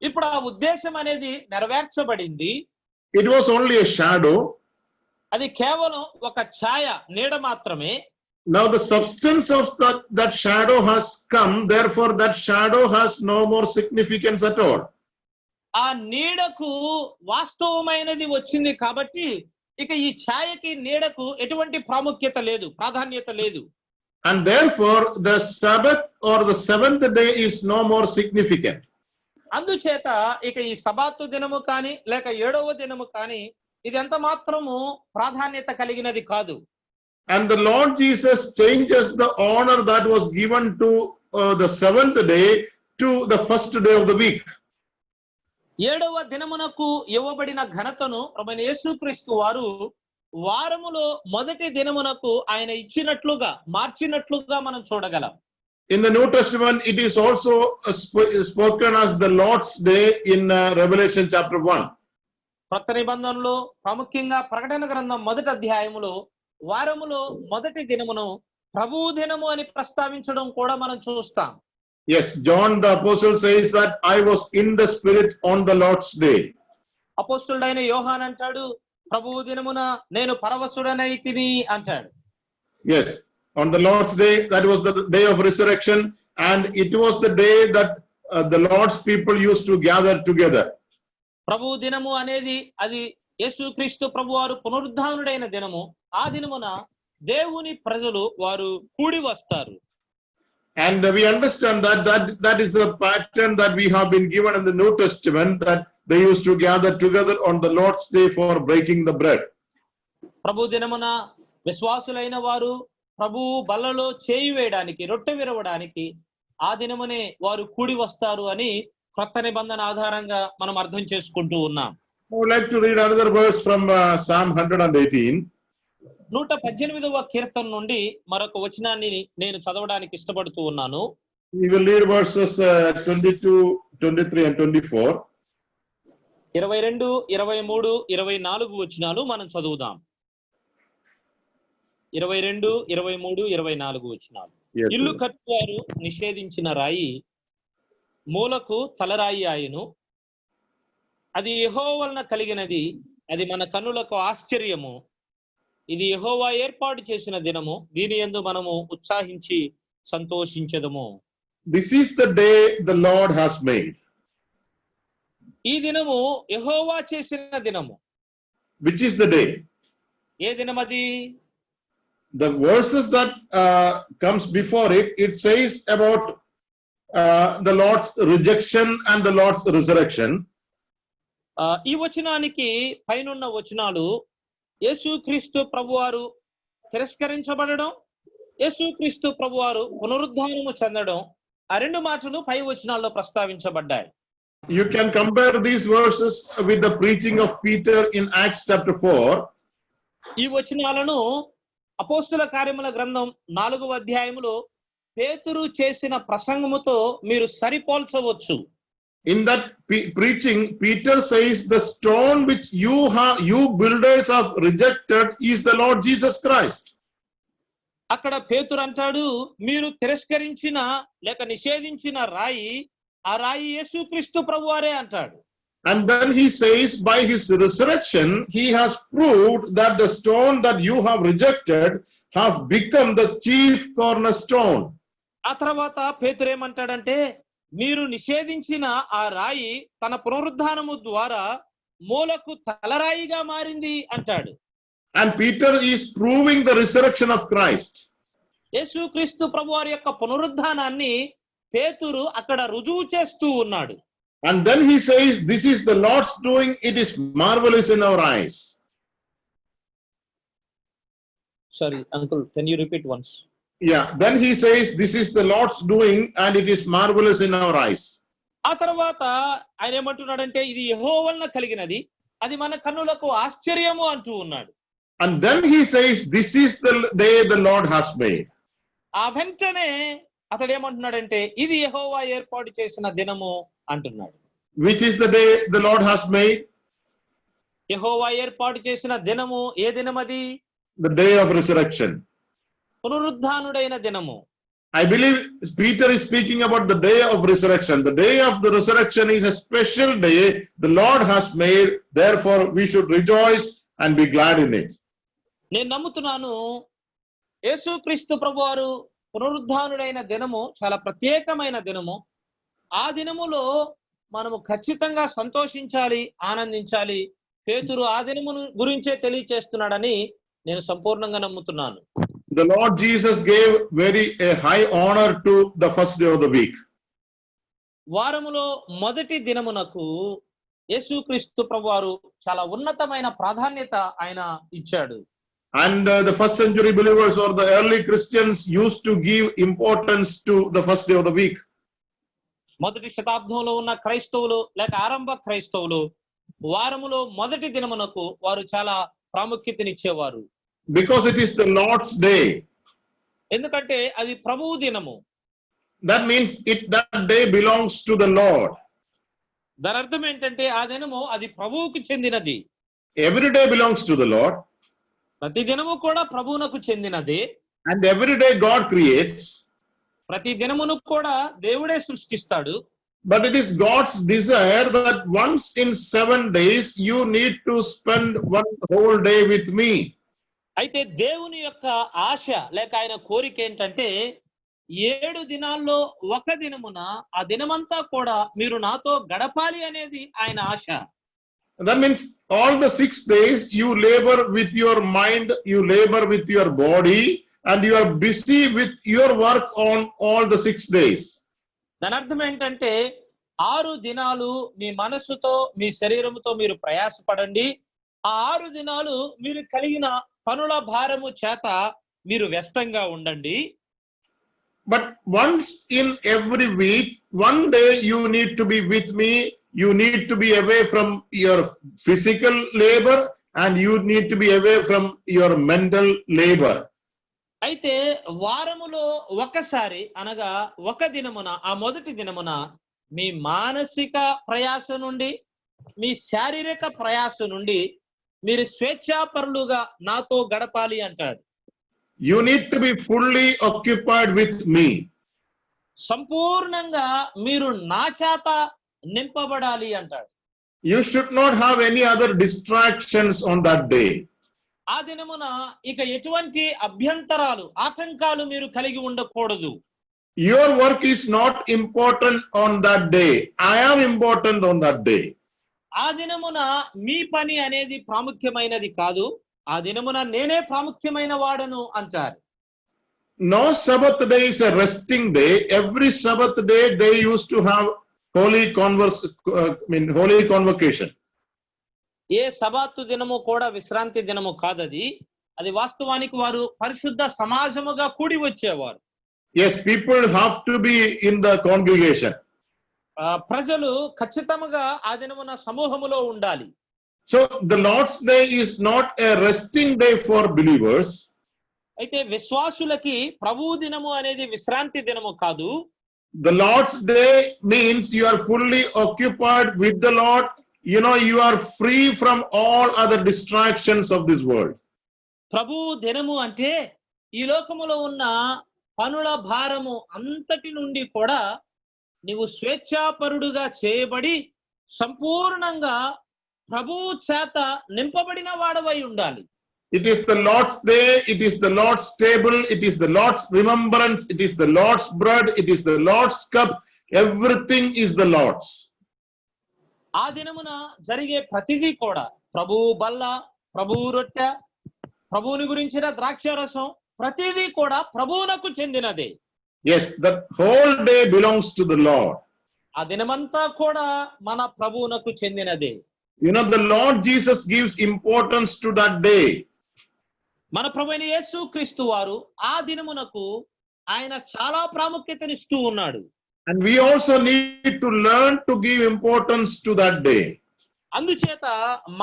ఇప్పుడు ఆ ఉద్దేశం అనేది నెరవేర్చబడింది. It was only a shadow. అది కేవలం ఒక ఛాయ, నీడ మాత్రమే. Now the substance of that shadow has come, therefore that shadow has no more significance at all. ఆ నీడకు వాస్తవమైనది వచ్చింది కాబట్టి ఇక ఈ ఛాయకి, నీడకు ఎటువంటి ప్రాముఖ్యత లేదు, ప్రాధాన్యత లేదు. And therefore the Sabbath or the 7th day is no more significant. అందుచేత ఇక ఈ సబాతు దినము కానీ లేక 7వ దినము కానీ ఇది ఎంత మాత్రము ప్రాధాన్యత కలిగినది కాదు. And the Lord Jesus changes the honor that was given to the 7th day to the first day of the week. ఏడవ దినమునకు ఇవ్వబడిన ఘనతను ప్రభువైన యేసుక్రీస్తు వారు వారములో మొదటి దినమునకు ఆయన ఇచ్చినట్లుగా మార్చినట్లుగా మనం చూడగలం. In the New Testament, it is also spoken as the Lord's Day in Revelation chapter 1. కొత్త నిబంధనలో ప్రాముఖ్యంగా ప్రకటన గ్రంథం మొదటి అధ్యాయములో వారములో మొదటి దినమును ప్రభువు దినము అని ప్రస్తావించడం కూడా మనం చూస్తాం. Yes, John the apostle says that I was in the spirit on the Lord's day. అపోస్తలుడైన యోహాన్ అంటాడు, ప్రభువు దినమున నేను పరవశుడనైతిని అంటాడు. Yes, on the Lord's day, that was the day of resurrection, and it was the day that the Lord's people used to gather together. ప్రభువు దినము అనేది అది యేసుక్రీస్తు ప్రభువారు పునరుద్ధానుడైన దినము. ఆ దినమున దేవుని ప్రజలు వారు కూడి వస్తారు. And we understand that is a pattern that we have been given in the New Testament, that they used to gather together on the Lord's day for breaking the bread. ప్రభు దినమున విశ్వాసులైన వారు ప్రభువు బల్లలో చేయి వేయడానికి, రొట్టె విరవడానికి ఆ దినమునే వారు కూడి వస్తారు అని కొత్త నిబంధన ఆధారంగా మనం అర్థం చేసుకుంటూ ఉన్నాం. I would like to read another verse from Psalm 118. 118వ కీర్తన నుండి మరొక వచనాన్ని నేను చదవడానికి ఇష్టపడుతూ ఉన్నాను. We will read verses 22, 23 and 24. 22, 23, 24 వచనాలు మనం చదువుదాం. 22, 23, 24 వచనాలు. ఇల్లు కట్టువారు నిషేధించిన రాయి మూలకు తలరాయి ఆయను. అది యెహోవా వలన కలిగినది, అది మన కన్నులకు ఆశ్చర్యము. ఇది యెహోవా ఏర్పాటు చేసిన దినము, దీని యందు మనము ఉత్సాహించి సంతోషించెదము. This is the day the Lord has made. ఈ దినము యెహోవా చేసిన దినము. Which is the day? A దినమది? The verses that comes before it, it says about the Lord's rejection and the Lord's resurrection. ఈ వచనానికి పైనున్న వచనాలు యేసుక్రీస్తు ప్రభువారు తిరస్కరించబడడం, యేసుక్రీస్తు ప్రభువారు పునరుద్ధానము చెందడం, ఆ రెండు మాటలు పై వచనాల్లో ప్రస్తావించబడ్డాయి. You can compare these verses with the preaching of Peter in Acts chapter 4. ఈ వచనాలను అపోస్తుల కార్యముల గ్రంథం 4వ అధ్యాయములో పేతురు చేసిన ప్రసంగముతో మీరు సరిపోల్చవచ్చు. In that preaching, Peter says, the stone which you builders have rejected is the Lord Jesus Christ. అక్కడ పేతురు అంటాడు, మీరు తిరస్కరించిన లేక నిషేధించిన రాయి, ఆ రాయి యేసుక్రీస్తు ప్రభువారే అంటాడు. And then he says, by his resurrection, he has proved that the stone that you have rejected have become the chief cornerstone. ఆ తర్వాత పేతురు ఏమంటాడంటే, మీరు నిషేధించిన ఆ రాయి తన పునరుద్ధానము ద్వారా మూలకు తలరాయిగా మారింది అంటాడు. And Peter is proving the resurrection of Christ. యేసుక్రీస్తు ప్రభువారి యొక్క పునరుద్ధానాన్ని పేతురు అక్కడ రుజువు చేస్తూ ఉన్నాడు. And then he says, this is the Lord's doing, it is marvelous in our eyes. Sorry, uncle, can you repeat once? Yeah, then he says, this is the Lord's doing and it is marvelous in our eyes. ఆ తర్వాత ఆయన ఏమంటున్నాడంటే, ఇది యెహోవా వలన కలిగినది, అది మన కన్నులకు ఆశ్చర్యము అంటూ ఉన్నాడు. And then he says, this is the day the Lord has made. ఆ వెంటనే అతడు ఏమంటున్నాడంటే, ఇది యెహోవా ఏర్పాటు చేసిన దినము అంటున్నాడు. Which is the day the Lord has made? యెహోవా ఏర్పాటు చేసిన దినము ఏ దినమది? The day of resurrection. పునరుద్ధానుడైన దినము. I believe Peter is speaking about the day of resurrection. The day of the resurrection is a special day the Lord has made. Therefore, we should rejoice and be glad in it. నేను నమ్ముతున్నాను, యేసుక్రీస్తు ప్రభువారు పునరుద్ధానుడైన దినము చాలా ప్రత్యేకమైన దినము. ఆ దినములో మనము ఖచ్చితంగా సంతోషించాలి, ఆనందించాలి. పేతురు ఆ దినమును గురించే తెలియచేస్తున్నాడని నేను సంపూర్ణంగా నమ్ముతున్నాను. The Lord Jesus gave a high honor to the first day of the week. వారములో మొదటి దినమునకు యేసుక్రీస్తు ప్రభువారు చాలా ఉన్నతమైన ప్రాధాన్యత ఆయన ఇచ్చాడు. And the first century believers or the early Christians used to give importance to the first day of the week. మొదటి శతాబ్దంలో ఉన్న క్రైస్తవులు లేక ఆరంభ క్రైస్తవులు వారములో మొదటి దినమునకు వారు చాలా ప్రాముఖ్యతనిచ్చేవారు. Because it is the Lord's day. ఎందుకంటే అది ప్రభువు దినము. That means that day belongs to the Lord. దాని అర్థం ఏంటంటే ఆ దినము అది ప్రభువుకు చెందినది. Every day belongs to the Lord. ప్రతి దినము కూడా ప్రభువునకు చెందినది. And every day God creates. ప్రతి దినమును కూడా దేవుడే సృష్టిస్తాడు. But it is God's desire that once in 7 days you need to spend one whole day with me. అయితే దేవుని యొక్క ఆశ లేక ఆయన కోరిక ఏంటంటే 7 దినాల్లో ఒక దినమున ఆ దినమంతా కూడా మీరు నాతో గడపాలి అనేది ఆయన ఆశ. That means all the 6 days you labor with your mind, you labor with your body, and you are busy with your work on all the 6 days. దాని అర్థం ఏంటంటే 6 దినాలు మీ మనస్సుతో మీ శరీరముతో మీరు ప్రయాసపడండి. ఆ 6 దినాలు మీరు కలిగిన పనుల భారము చేత మీరు వ్యస్తంగా ఉండండి. But once in every week, one day you need to be with me. You need to be away from your physical labor and you need to be away from your mental labor. అయితే వారములో ఒకసారి అనగా ఒక దినమున ఆ మొదటి దినమున మీ మానసిక ప్రయాస నుండి మీ శారీరక ప్రయాస నుండి మీరు స్వేచ్ఛాపరులుగా నాతో గడపాలి అంటాడు. You need to be fully occupied with me. సంపూర్ణంగా మీరు నా చేత నింపబడాలి అంటాడు. You should not have any other distractions on that day. ఆ దినమున ఇక ఎటువంటి అభ్యంతరాలు ఆటంకాలు మీరు కలిగి ఉండకూడదు. Your work is not important on that day. I am important on that day. ఆ దినమున మీ పని అనేది ప్రాముఖ్యమైనది కాదు, ఆ దినమున నేనే ప్రాముఖ్యమైన వాడను అంటారు. No Sabbath day is a resting day. Every Sabbath day they used to have holy convocation. ఏ సబాతు దినము కూడా విశ్రాంతి దినము కాదది. అది వాస్తవానికి వారు పరిశుద్ధ సమాజముగా కూడి వచ్చేవారు. Yes, people have to be in the congregation. ప్రజలు ఖచ్చితంగా ఆ దినమున సమూహములో ఉండాలి. So the Lord's day is not a resting day for believers. అయితే విశ్వాసులకి ప్రభువు దినము అనేది విశ్రాంతి దినము కాదు. The Lord's day means you are fully occupied with the Lord. You know, you are free from all other distractions of this world. ప్రభువు దినము అంటే ఈ లోకములో ఉన్న పనుల భారము అంతటి నుండి కూడా నీవు స్వేచ్ఛాపరుడుగా చేయబడి సంపూర్ణంగా ప్రభువు చేత నింపబడిన వాడవై ఉండాలి. It is the Lord's day, it is the Lord's table, it is the Lord's remembrance, it is the Lord's bread, it is the Lord's cup, everything is the Lord's. ఆ దినమున జరిగే ప్రతిదీ కూడా ప్రభువు బల్ల, ప్రభువు రొట్టె, ప్రభువుని గురించిన ద్రాక్షారసం ప్రతిదీ కూడా ప్రభువునకు చెందినదే. Yes, the whole day belongs to the Lord. ఆ దినమంతా కూడా మన ప్రభువునకు చెందినదే. You know, the Lord Jesus gives importance to that day. మన ప్రభువైన యేసు క్రీస్తు వారు ఆ దినమునకు ఆయన చాలా ప్రాముఖ్యతనిస్తూ ఉన్నాడు. And we also need to learn to give importance to that day. అందుచేత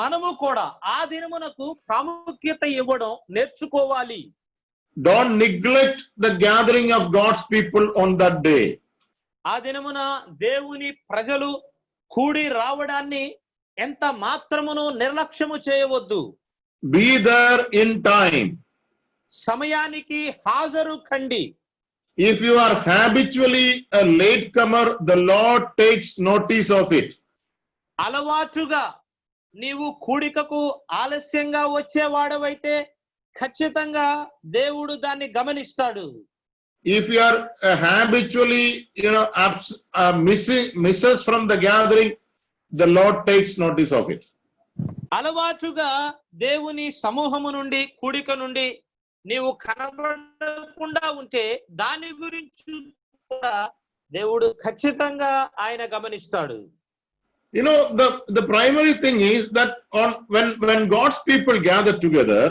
మనము కూడా ఆ దినమునకు ప్రాముఖ్యత ఇవ్వడం నేర్చుకోవాలి. Don't neglect the gathering of God's people on that day. ఆ దినమున దేవుని ప్రజలు కూడి రావడాన్ని ఎంత మాత్రమును నిర్లక్ష్యము చేయవద్దు. Be there in time. సమయానికి హాజరు కండి. If you are habitually a latecomer, the Lord takes notice of it. అలవాటుగా నీవు కూడికకు ఆలస్యంగా వచ్చేవాడవైతే ఖచ్చితంగా దేవుడు దాన్ని గమనిస్తాడు. If you are habitually, misses from the gathering, the Lord takes notice of it. అలవాటుగా దేవుని సమూహము నుండి కూడిక నుండి నీవు కనబడకుండా ఉంటే దాని గురించి కూడా దేవుడు ఖచ్చితంగా ఆయన గమనిస్తాడు. You know, the primary thing is that when God's people gather together,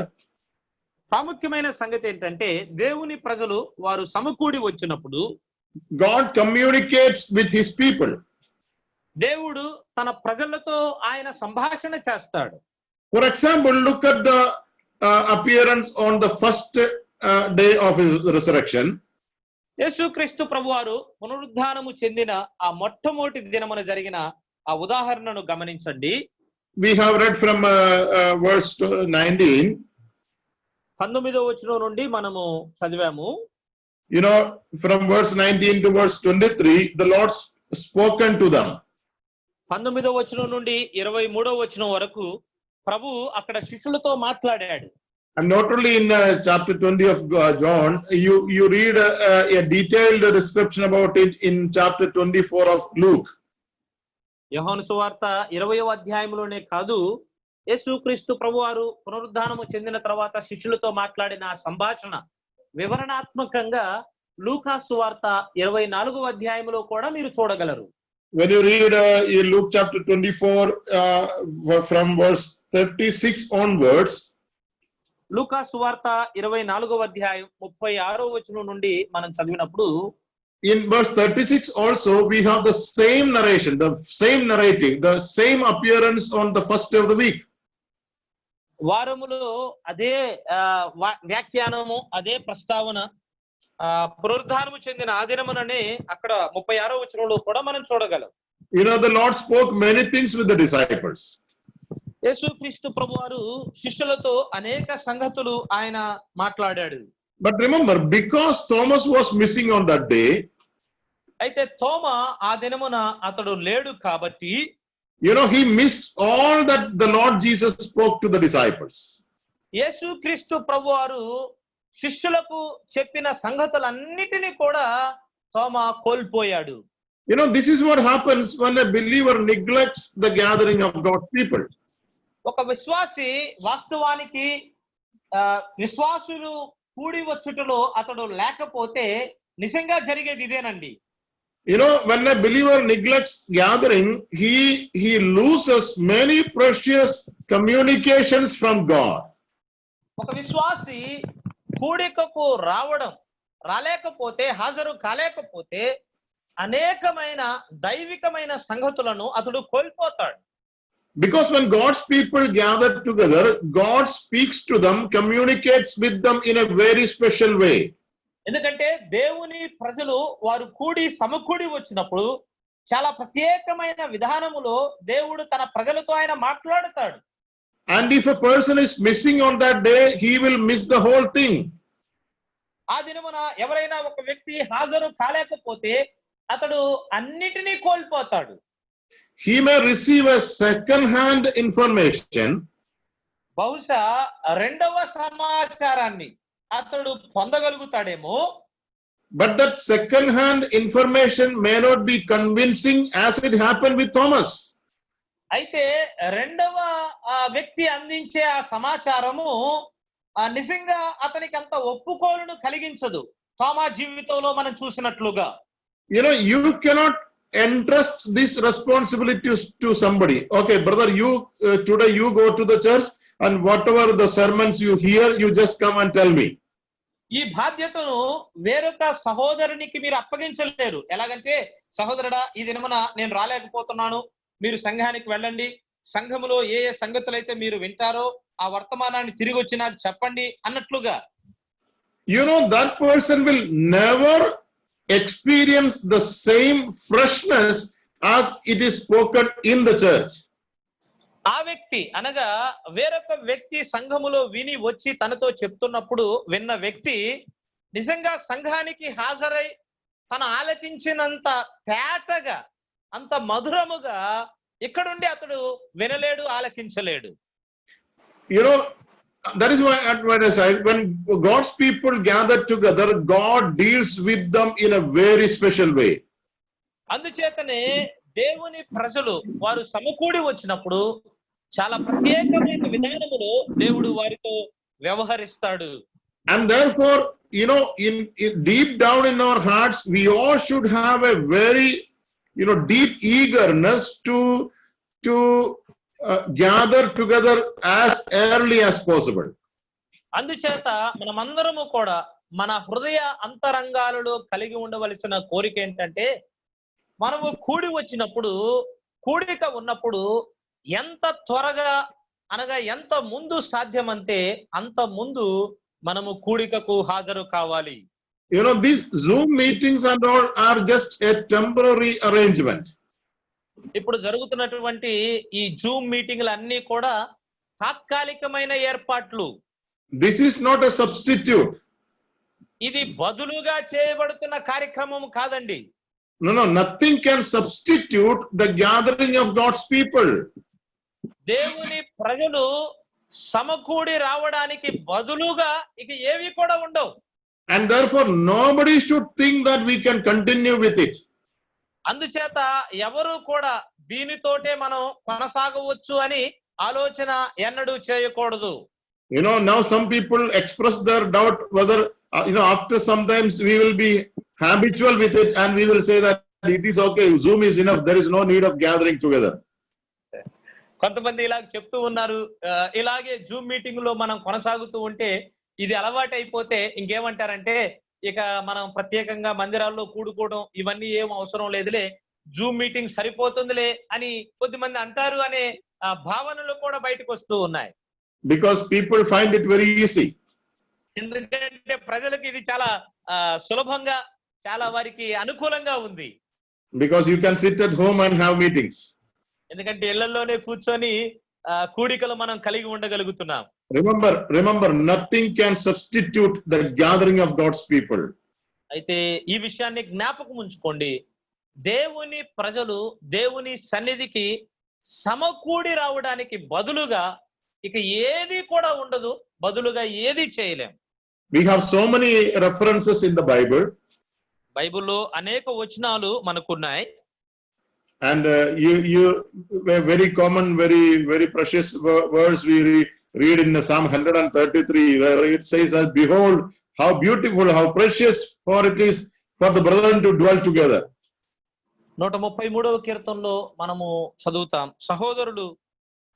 ప్రాముఖ్యమైన సంగతి ఏంటంటే దేవుని ప్రజలు వారు సమకూడి వచ్చినప్పుడు God communicates with his people. దేవుడు తన ప్రజలతో ఆయన సంభాషణ చేస్తాడు. For example, look at the appearance on the first day of his resurrection. యేసుక్రీస్తు ప్రభువారు పునరుద్ధానము చెందిన ఆ మొట్టమొదటి దినమున జరిగిన ఆ ఉదాహరణను గమనించండి. We have read from verse 19. 19వ వచనం నుండి మనము చదివాము. You know, from verse 19 to verse 23, the Lord spoken to them. 19వ వచనం నుండి 23వ వచనం వరకు ప్రభు అక్కడ శిష్యులతో మాట్లాడాడు. And not only in chapter 20 of John, you read a detailed description about it in chapter 24 of Luke. యోహాను సువార్త 20వ అధ్యాయంలోనే కాదు, యేసుక్రీస్తు ప్రభువారు పునరుద్ధానము చెందిన తర్వాత శిష్యులతో మాట్లాడిన ఆ సంభాషణ వివరణాత్మకంగా లూకా సువార్త 24వ అధ్యాయంలో కూడా మీరు చూడగలరు. When you read in Luke chapter 24 from verse 36 onwards, లూకా సువార్త 24వ అధ్యాయం 36వ వచనం నుండి మనం చదివినప్పుడు in verse 36 also we have the same narration, the same narrative, the same appearance on the first day of the week. వారములో అదే వ్యాఖ్యానము, అదే ప్రస్తావన పునరుద్ధానము చెందిన ఆ దినముననే అక్కడ 36వ వచనంలో కూడా మనం చూడగలం. You know, the Lord spoke many things with the disciples. యేసుక్రీస్తు ప్రభువారు శిష్యులతో అనేక సంగతులు ఆయన మాట్లాడాడు. But remember, because Thomas was missing on that day, అయితే తోమా ఆ దినమున అతడు లేడు కాబట్టి, you know, he missed all that the Lord Jesus spoke to the disciples. యేసుక్రీస్తు ప్రభువారు శిష్యులకు చెప్పిన సంగతులన్నిటినీ కూడా తోమా కోల్పోయాడు. You know, this is what happens when a believer neglects the gathering of God's people. ఒక విశ్వాసి వాస్తవానికి విశ్వాసులు కూడి వచ్చుటలో అతడు లేకపోతే నిజంగా జరిగేది ఇదేనండి. You know, when a believer neglects gathering, he loses many precious communications from God. ఒక విశ్వాసి కూడికకు రాలేకపోతే, హాజరు కాలేకపోతే అనేకమైన దైవికమైన సంగతులను అతడు కోల్పోతాడు. Because when God's people gather together, God speaks to them, communicates with them in a very special way. ఎందుకంటే దేవుని ప్రజలు వారు కూడి సమకూడి వచ్చినప్పుడు చాలా ప్రత్యేకమైన విధానములో దేవుడు తన ప్రజలతో ఆయన మాట్లాడుతాడు. And if a person is missing on that day, he will miss the whole thing. ఆ దినమున ఎవరైనా ఒక వ్యక్తి హాజరు కాలేకపోతే అతడు అన్నిటినీ కోల్పోతాడు. He may receive a second-hand information. బహుశా రెండవ సమాచారాన్ని అతడు పొందగలుగుతాడేమో. But that second-hand information may not be convincing as it happened with Thomas. అయితే రెండవ వ్యక్తి అందించే ఆ సమాచారము నిజంగా అతనికి అంత ఒప్పుకోలును కలిగించదు. తోమా జీవితంలో మనం చూసినట్లుగా. You know, you cannot entrust this responsibility to somebody. Okay, brother, today you go to the church and whatever the sermons you hear, you just come and tell me. ఈ బాధ్యతను వేరొక సహోదరునికి మీరు అప్పగించలేరు. ఎలాగంటే, సహోదరుడా, ఈ దినమున నేను రాలేకపోతున్నాను, మీరు సంఘానికి వెళ్ళండి, సంఘములో ఏ సంగతులైతే మీరు వింటారో ఆ వర్తమానాన్ని తిరిగి వచ్చి నాకు చెప్పండి అన్నట్లుగా. You know, that person will never experience the same freshness as it is spoken in the church. ఆ వ్యక్తి అనగా వేరొక వ్యక్తి సంఘములో విని వచ్చి తనతో చెప్తున్నప్పుడు విన్న వ్యక్తి నిజంగా సంఘానికి హాజరై తన ఆలకించినంత తేటగా, అంత మధురముగా ఇక్కడుండి అతడు వినలేడు, ఆలకించలేడు. You know, that is why when God's people gather together, God deals with them in a very special way. అందుచేతనే దేవుని ప్రజలు వారు సమకూడి వచ్చినప్పుడు చాలా ప్రత్యేకమైన విధానములో దేవుడు వారితో వ్యవహరిస్తాడు. And therefore, you know, in deep down in our hearts, we all should have a very, you know, deep eagerness to gather together as early as possible. అందుచేత మనమందరము కూడా మన హృదయ అంతరంగాలలో కలిగి ఉండవలసిన కోరిక ఏంటంటే మనము కూడి వచ్చినప్పుడు కూడిక ఉన్నప్పుడు ఎంత త్వరగా అనగా ఎంత ముందు సాధ్యమంతే అంత ముందు మనము కూడికకు హాజరు కావాలి. You know, these Zoom meetings and all are just a temporary arrangement. ఇప్పుడు జరుగుతున్నటువంటి ఈ జూమ్ మీటింగ్లు అన్నీ కూడా తాత్కాలికమైన ఏర్పాట్లు. This is not a substitute. ఇది బదులుగా చేయబడుతున్న కార్యక్రమం కాదండి. No, nothing can substitute the gathering of God's people. దేవుని ప్రజలు సమకూడి రావడానికి బదులుగా ఇక ఏవి కూడా ఉండవు. And therefore, nobody should think that we can continue with it. అందుచేత ఎవరు కూడా దీనితోటే మనం కొనసాగవచ్చు అని ఆలోచన ఎన్నడూ చేయకూడదు. You know, now some people express their doubt whether, after sometimes we will be habitual with it and we will say that it is okay, Zoom is enough, there is no need of gathering together. కొంతమంది ఇలాగ చెప్తూ ఉన్నారు, ఇలాగే జూమ్ మీటింగ్ లో మనం కొనసాగుతూ ఉంటే ఇది అలవాటు అయిపోతే ఇంకేమంటారంటే ఇక మనం ప్రత్యేకంగా మందిరాల్లో కూడుకోవడం ఇవన్నీ ఏం అవసరం లేదులే, జూమ్ మీటింగ్ సరిపోతుందిలే అని కొద్దిమంది అంటారు అనే భావనలు కూడా బయటకు వస్తూ ఉన్నాయి. Because people find it very easy. ఎందుకంటే ప్రజలకు ఇది చాలా సులభంగా చాలా వారికి అనుకూలంగా ఉంది. Because you can sit at home and have meetings. ఎందుకంటే ఇళ్లలోనే కూర్చొని కూడికలు మనం కలిగి ఉండగలుగుతున్నాం. Remember, nothing can substitute the gathering of God's people. అయితే ఈ విషయాన్ని జ్ఞాపకం ఉంచుకోండి, దేవుని ప్రజలు దేవుని సన్నిధికి సమకూడి రావడానికి బదులుగా ఇక ఏది కూడా ఉండదు, బదులుగా ఏది చేయలేం. We have so many references in the Bible. బైబిల్లో అనేక వచనాలు మనకున్నాయి. And you very common, very precious words we read in Psalm 133, where it says that, behold, how beautiful, how precious for it is for the brethren to dwell together. 133వ కీర్తనలో మనము చదువుతాం, సహోదరులు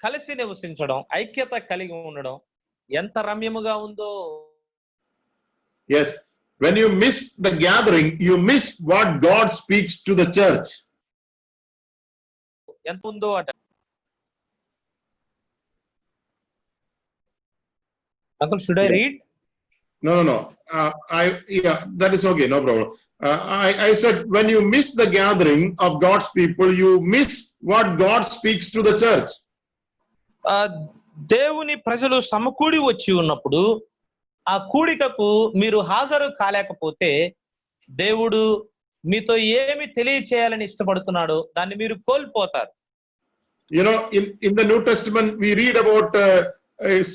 కలిసి నివసించడం, ఐక్యత కలిగి ఉండడం ఎంత రమ్యముగా ఉందో. Yes, when you miss the gathering, you miss what God speaks to the church. ఎంత ఉందో అట. Uncle, should I read? No. That is okay, no problem. I said, when you miss the gathering of God's people, you miss what God speaks to the church. దేవుని ప్రజలు సమకూడి వచ్చి ఉన్నప్పుడు ఆ కూడికకు మీరు హాజరు కాలేకపోతే దేవుడు మీతో ఏమి తెలియచేయాలని ఇష్టపడుతున్నాడో దాన్ని మీరు కోల్పోతారు. You know, in the New Testament, we read about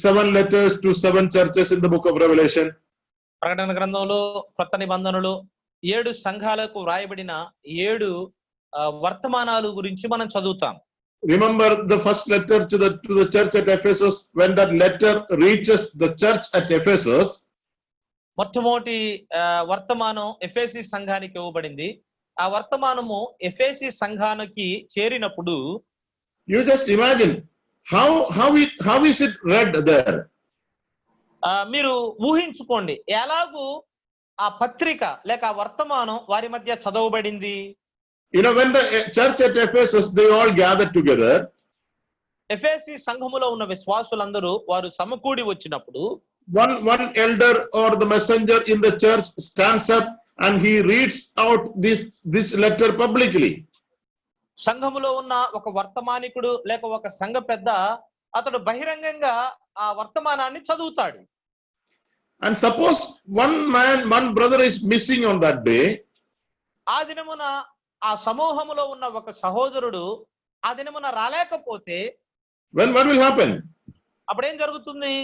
7 letters to 7 churches in the book of Revelation. ప్రకటన గ్రంథంలో కొత్త నిబంధనలో 7 సంఘాలకు వ్రాయబడిన 7 వర్తమానాలు గురించి మనం చదువుతాం. Remember the first letter to the church at Ephesus. When that letter reaches the church at Ephesus, మొట్టమొదటి వర్తమానం ఎఫెసీ సంఘానికి ఇవ్వబడింది. ఆ వర్తమానము ఎఫెసీ సంఘానికి చేరినప్పుడు you just imagine how is it read there? మీరు ఊహించుకోండి ఎలాగూ ఆ పత్రిక లేక ఆ వర్తమానం వారి మధ్య చదవబడింది. You know, when the church at Ephesus, they all gathered together. ఎఫెసీ సంఘములో ఉన్న విశ్వాసులందరూ వారు సమకూడి వచ్చినప్పుడు one elder or the messenger in the church stands up and he reads out this letter publicly. సంఘములో ఉన్న ఒక వర్తమానికుడు లేక ఒక సంఘ పెద్ద అతడు బహిరంగంగా ఆ వర్తమానాన్ని చదువుతాడు. And suppose one brother is missing on that day. ఆ దినమున ఆ సమూహములో ఉన్న ఒక సహోదరుడు ఆ దినమున రాలేకపోతే what will happen? అప్పుడేం జరుగుతుంది?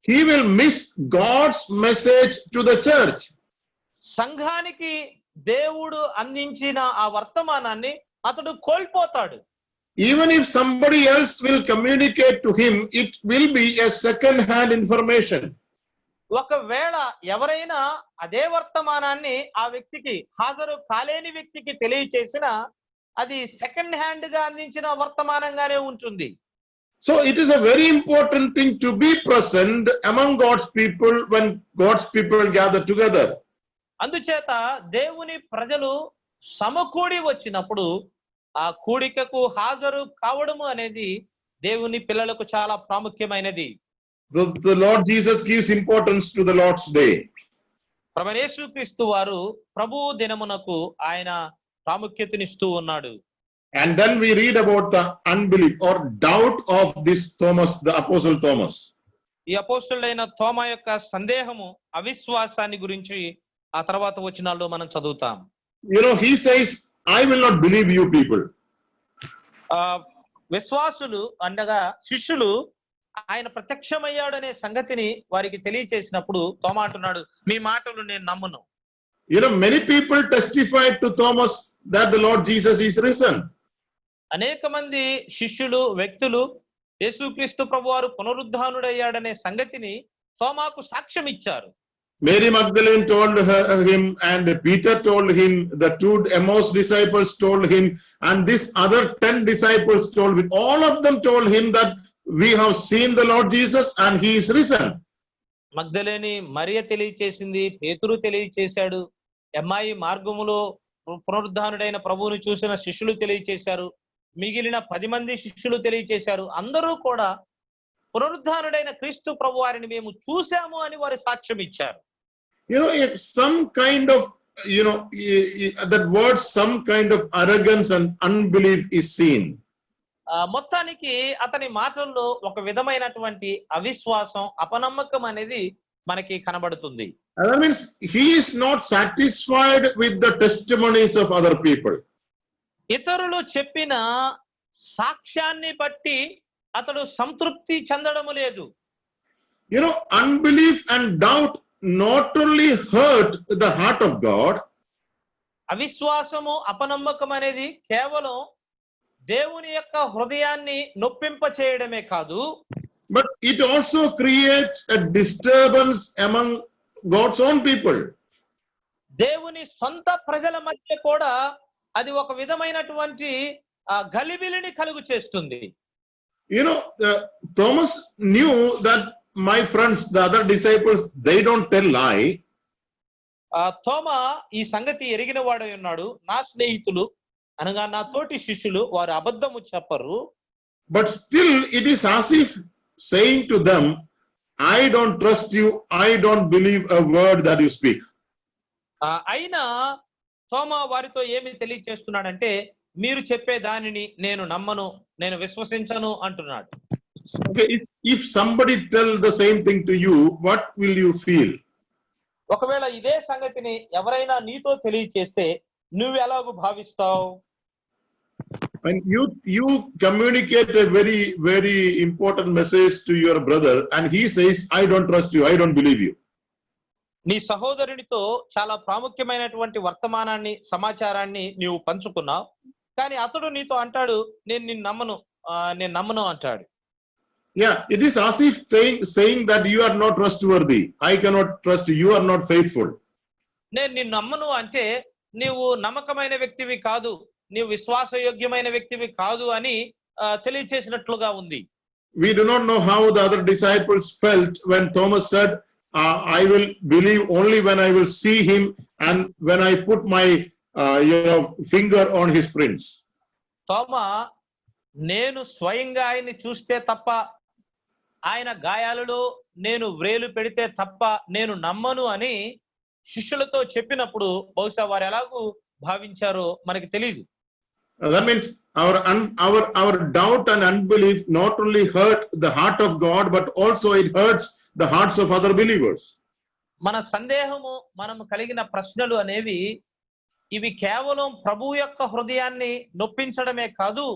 He will miss God's message to the church. సంఘానికి దేవుడు అందించిన ఆ వర్తమానాన్ని అతడు కోల్పోతాడు. Even if somebody else will communicate to him, it will be a second hand information. ఒకవేళ ఎవరైనా అదే వర్తమానాన్ని ఆ వ్యక్తికి హాజరు కాలేని వ్యక్తికి తెలియచేసినా అది సెకండ్ హ్యాండ్ గా అందించిన వర్తమానంగానే ఉంటుంది. So it is a very important thing to be present among God's people when God's people gather together. అందుచేత దేవుని ప్రజలు సమకూడి వచ్చినప్పుడు ఆ కూడికకు హాజరు కావడము అనేది దేవుని పిల్లలకు చాలా ప్రాముఖ్యమైనది. The Lord Jesus gives importance to the Lord's day. ప్రభువైన యేసుక్రీస్తు వారు ప్రభువు దినమునకు ఆయన ప్రాముఖ్యతనిస్తూ ఉన్నాడు. And then we read about the unbelief or doubt of this Thomas, the apostle Thomas. ఈ అపోస్తలుడైన తోమా యొక్క సందేహము, అవిశ్వాసాన్ని గురించి ఆ తర్వాత వచనాల్లో మనం చదువుతాం. You know, he says, I will not believe you people. విశ్వాసులు అనగా శిష్యులు ఆయన ప్రత్యక్షమయ్యాడనే సంగతిని వారికి తెలియచేసినప్పుడు తోమా అంటున్నాడు, మీ మాటలు నేను నమ్మను. You know, many people testified to Thomas that the Lord Jesus is risen. అనేక మంది శిష్యులు, వ్యక్తులు యేసుక్రీస్తు ప్రభువారు పునరుద్ధానుడయ్యాడనే సంగతిని తోమాకు సాక్ష్యం ఇచ్చారు. Mary Magdalene told him, and Peter told him, the two Emmaus disciples told him, and this other 10 disciples told him. All of them told him that we have seen the Lord Jesus and he is risen. మగ్దలేని మరియ తెలియచేసింది, పేతురు తెలియచేశాడు, ఎమ్మాయి మార్గములో పునరుద్ధానుడైన ప్రభువును చూసిన శిష్యులు తెలియచేశారు, మిగిలిన 10 మంది శిష్యులు తెలియచేశారు. అందరూ కూడా పునరుద్ధానుడైన క్రీస్తు ప్రభువారిని మేము చూశాము అని వారు సాక్ష్యం ఇచ్చారు. You know, if some kind of, you know, that word, some kind of arrogance and unbelief is seen. మొత్తానికి అతని మాటల్లో ఒక విధమైనటువంటి అవిశ్వాసం, అపనమ్మకం అనేది మనకి కనబడుతుంది. That means he is not satisfied with the testimonies of other people. ఇతరులు చెప్పిన సాక్ష్యాన్ని బట్టి అతడు సంతృప్తి చెందడము లేదు. You know, unbelief and doubt not only hurt the heart of God, అవిశ్వాసము, అపనమ్మకం అనేది కేవలం దేవుని యొక్క హృదయాన్ని నొప్పింప చేయడమే కాదు, but it also creates a disturbance among God's own people. దేవుని సొంత ప్రజల మధ్య కూడా అది ఒక విధమైనటువంటి గలిబిలిని కలుగు చేస్తుంది. You know, Thomas knew that my friends, the other disciples, they don't tell lie. తోమా ఈ సంగతి ఎరిగిన వాడై ఉన్నాడు. నా స్నేహితులు అనగా నా తోటి శిష్యులు వారు అబద్ధము చెప్పరు. But still it is as if saying to them, I don't trust you, I don't believe a word that you speak. అయినా తోమా వారితో ఏమి తెలియచేస్తున్నాడంటే, మీరు చెప్పే దానిని నేను నమ్మను, నేను విశ్వసించను అంటున్నాడు. Okay, if somebody tell the same thing to you, what will you feel? ఒకవేళ ఇదే సంగతిని ఎవరైనా నీతో తెలియచేస్తే నువ్వు ఎలాగూ భావిస్తావు? When you communicate a very important message to your brother and he says, I don't trust you, I don't believe you. నీ సహోదరునితో చాలా ప్రాముఖ్యమైనటువంటి వర్తమానాన్ని, సమాచారాన్ని నీవు పంచుకున్నావు, కానీ అతడు నీతో అంటాడు, నేను నమ్మను అంటాడు. Yeah, it is as if saying that you are not trustworthy, I cannot trust you, you are not faithful. నేను నిన్ను నమ్మను అంటే నీవు నమ్మకమైన వ్యక్తివి కాదు, నీవు విశ్వాసయోగ్యమైన వ్యక్తివి కాదు అని తెలియచేసినట్లుగా ఉంది. We do not know how the other disciples felt when Thomas said, I will believe only when I will see him and when I put my finger on his prints. తోమా నేను స్వయంగా ఆయన్ని చూస్తే తప్ప, ఆయన గాయాలలో నేను వ్రేలు పెడితే తప్ప నేను నమ్మను అని శిష్యులతో చెప్పినప్పుడు బహుశా వారు ఎలాగూ భావించారో మనకి తెలియదు. That means our doubt and unbelief not only hurt the heart of God, but also it hurts the hearts of other believers. మన సందేహము, మనము కలిగిన ప్రశ్నలు అనేవి ఇవి కేవలం ప్రభువు యొక్క హృదయాన్ని నొప్పించడమే కాదు,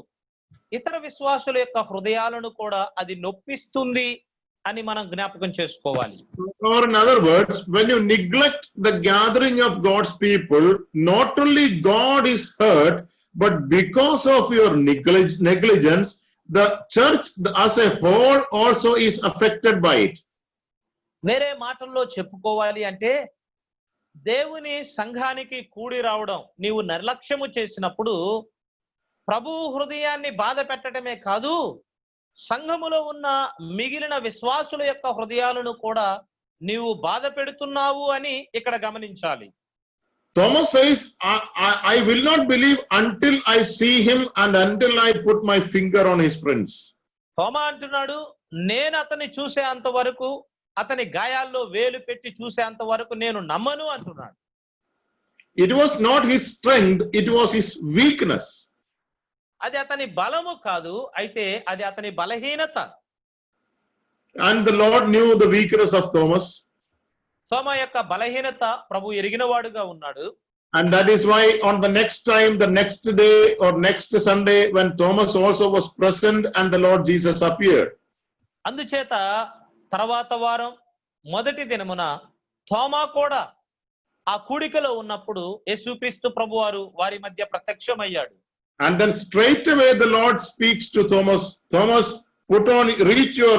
ఇతర విశ్వాసుల యొక్క హృదయాలను కూడా అది నొప్పిస్తుంది అని మనం జ్ఞాపకం చేసుకోవాలి. Or in other words, when you neglect the gathering of God's people, not only God is hurt, but because of your negligence, the church as a whole also is affected by it. వేరే మాటల్లో చెప్పుకోవాలి అంటే, దేవుని సంఘానికి కూడి రావడం నీవు నిర్లక్ష్యము చేసినప్పుడు ప్రభువు హృదయాన్ని బాధ పెట్టడమే కాదు, సంఘములో ఉన్న మిగిలిన విశ్వాసుల యొక్క హృదయాలను కూడా నీవు బాధ పెడుతున్నావు అని ఇక్కడ గమనించాలి. Thomas says, I will not believe until I see him and until I put my finger on his prints. తోమా అంటున్నాడు, నేను అతన్ని చూసేంత వరకు, అతని గాయాల్లో వేలు పెట్టి చూసేంత వరకు నేను నమ్మను అంటున్నాడు. It was not his strength, it was his weakness. అది అతని బలము కాదు, అయితే అది అతని బలహీనత. And the Lord knew the weakness of Thomas. తోమా యొక్క బలహీనత ప్రభు ఎరిగినవాడుగా ఉన్నాడు. And that is why on the next time, the next day or next Sunday, when Thomas also was present and the Lord Jesus appeared. అందుచేత తర్వాత వారం మొదటి దినమున తోమా కూడా ఆ కూడికలో ఉన్నప్పుడు యేసుక్రీస్తు ప్రభువారు వారి మధ్య ప్రత్యక్షమయ్యాడు. And then straight away the Lord speaks to Thomas, Thomas, reach your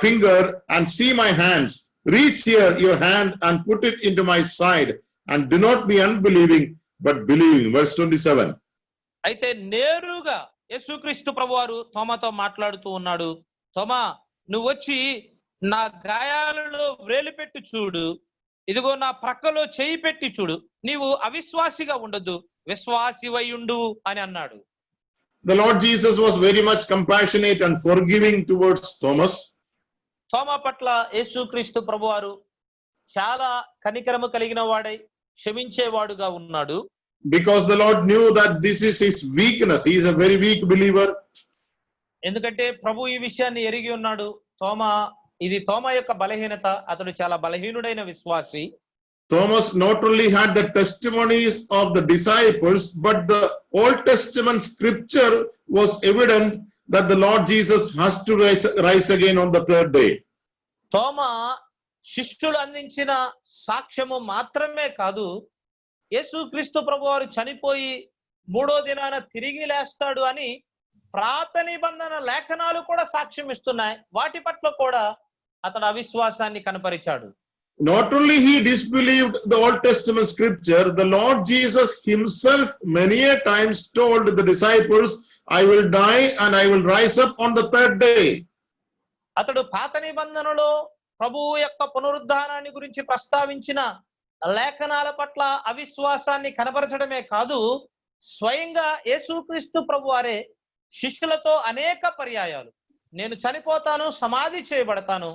finger and see my hands. Reach here your hand and put it into my side, and do not be unbelieving but believing. Verse 27. అయితే నేరుగా యేసుక్రీస్తు ప్రభువారు తోమాతో మాట్లాడుతూ ఉన్నాడు. తోమా, నువ్వు వచ్చి నా గాయాలలో వేలు పెట్టి చూడు, ఇదిగో నా ప్రక్కలో చేయి పెట్టి చూడు, నీవు అవిశ్వాసిగా ఉండొద్దు, విశ్వాసివై ఉండు అని అన్నాడు. The Lord Jesus was very much compassionate and forgiving towards Thomas. తోమా పట్ల యేసుక్రీస్తు ప్రభువారు చాలా కనికరము కలిగిన వాడై క్షమించేవాడుగా ఉన్నాడు. Because the Lord knew that this is his weakness. He is a very weak believer. ఎందుకంటే ప్రభు ఈ విషయాన్ని ఎరిగి ఉన్నాడు. ఇది తోమా యొక్క బలహీనత, అతడు చాలా బలహీనుడైన విశ్వాసి. Thomas not only had the testimonies of the disciples, but the Old Testament scripture was evident that the Lord Jesus has to rise again on the third day. తోమా శిష్యులు అందించిన సాక్ష్యము మాత్రమే కాదు, యేసుక్రీస్తు ప్రభువారు చనిపోయి మూడో దినాన తిరిగి లేస్తాడు అని ప్రాత నిబంధన లేఖనాలు కూడా సాక్ష్యం ఇస్తున్నాయి. వాటి పట్ల కూడా అతడు అవిశ్వాసాన్ని కనపరిచాడు. Not only he disbelieved the Old Testament scripture, the Lord Jesus himself many a times told the disciples, I will die and I will rise up on the third day. అతడు పాత నిబంధనలో ప్రభువు యొక్క పునరుద్ధానాన్ని గురించి ప్రస్తావించిన లేఖనాల పట్ల అవిశ్వాసాన్ని కనపరచడమే కాదు, స్వయంగా యేసుక్రీస్తు ప్రభువారే శిష్యులతో అనేక పర్యాయాలు నేను చనిపోతాను, సమాధి చేయబడతాను,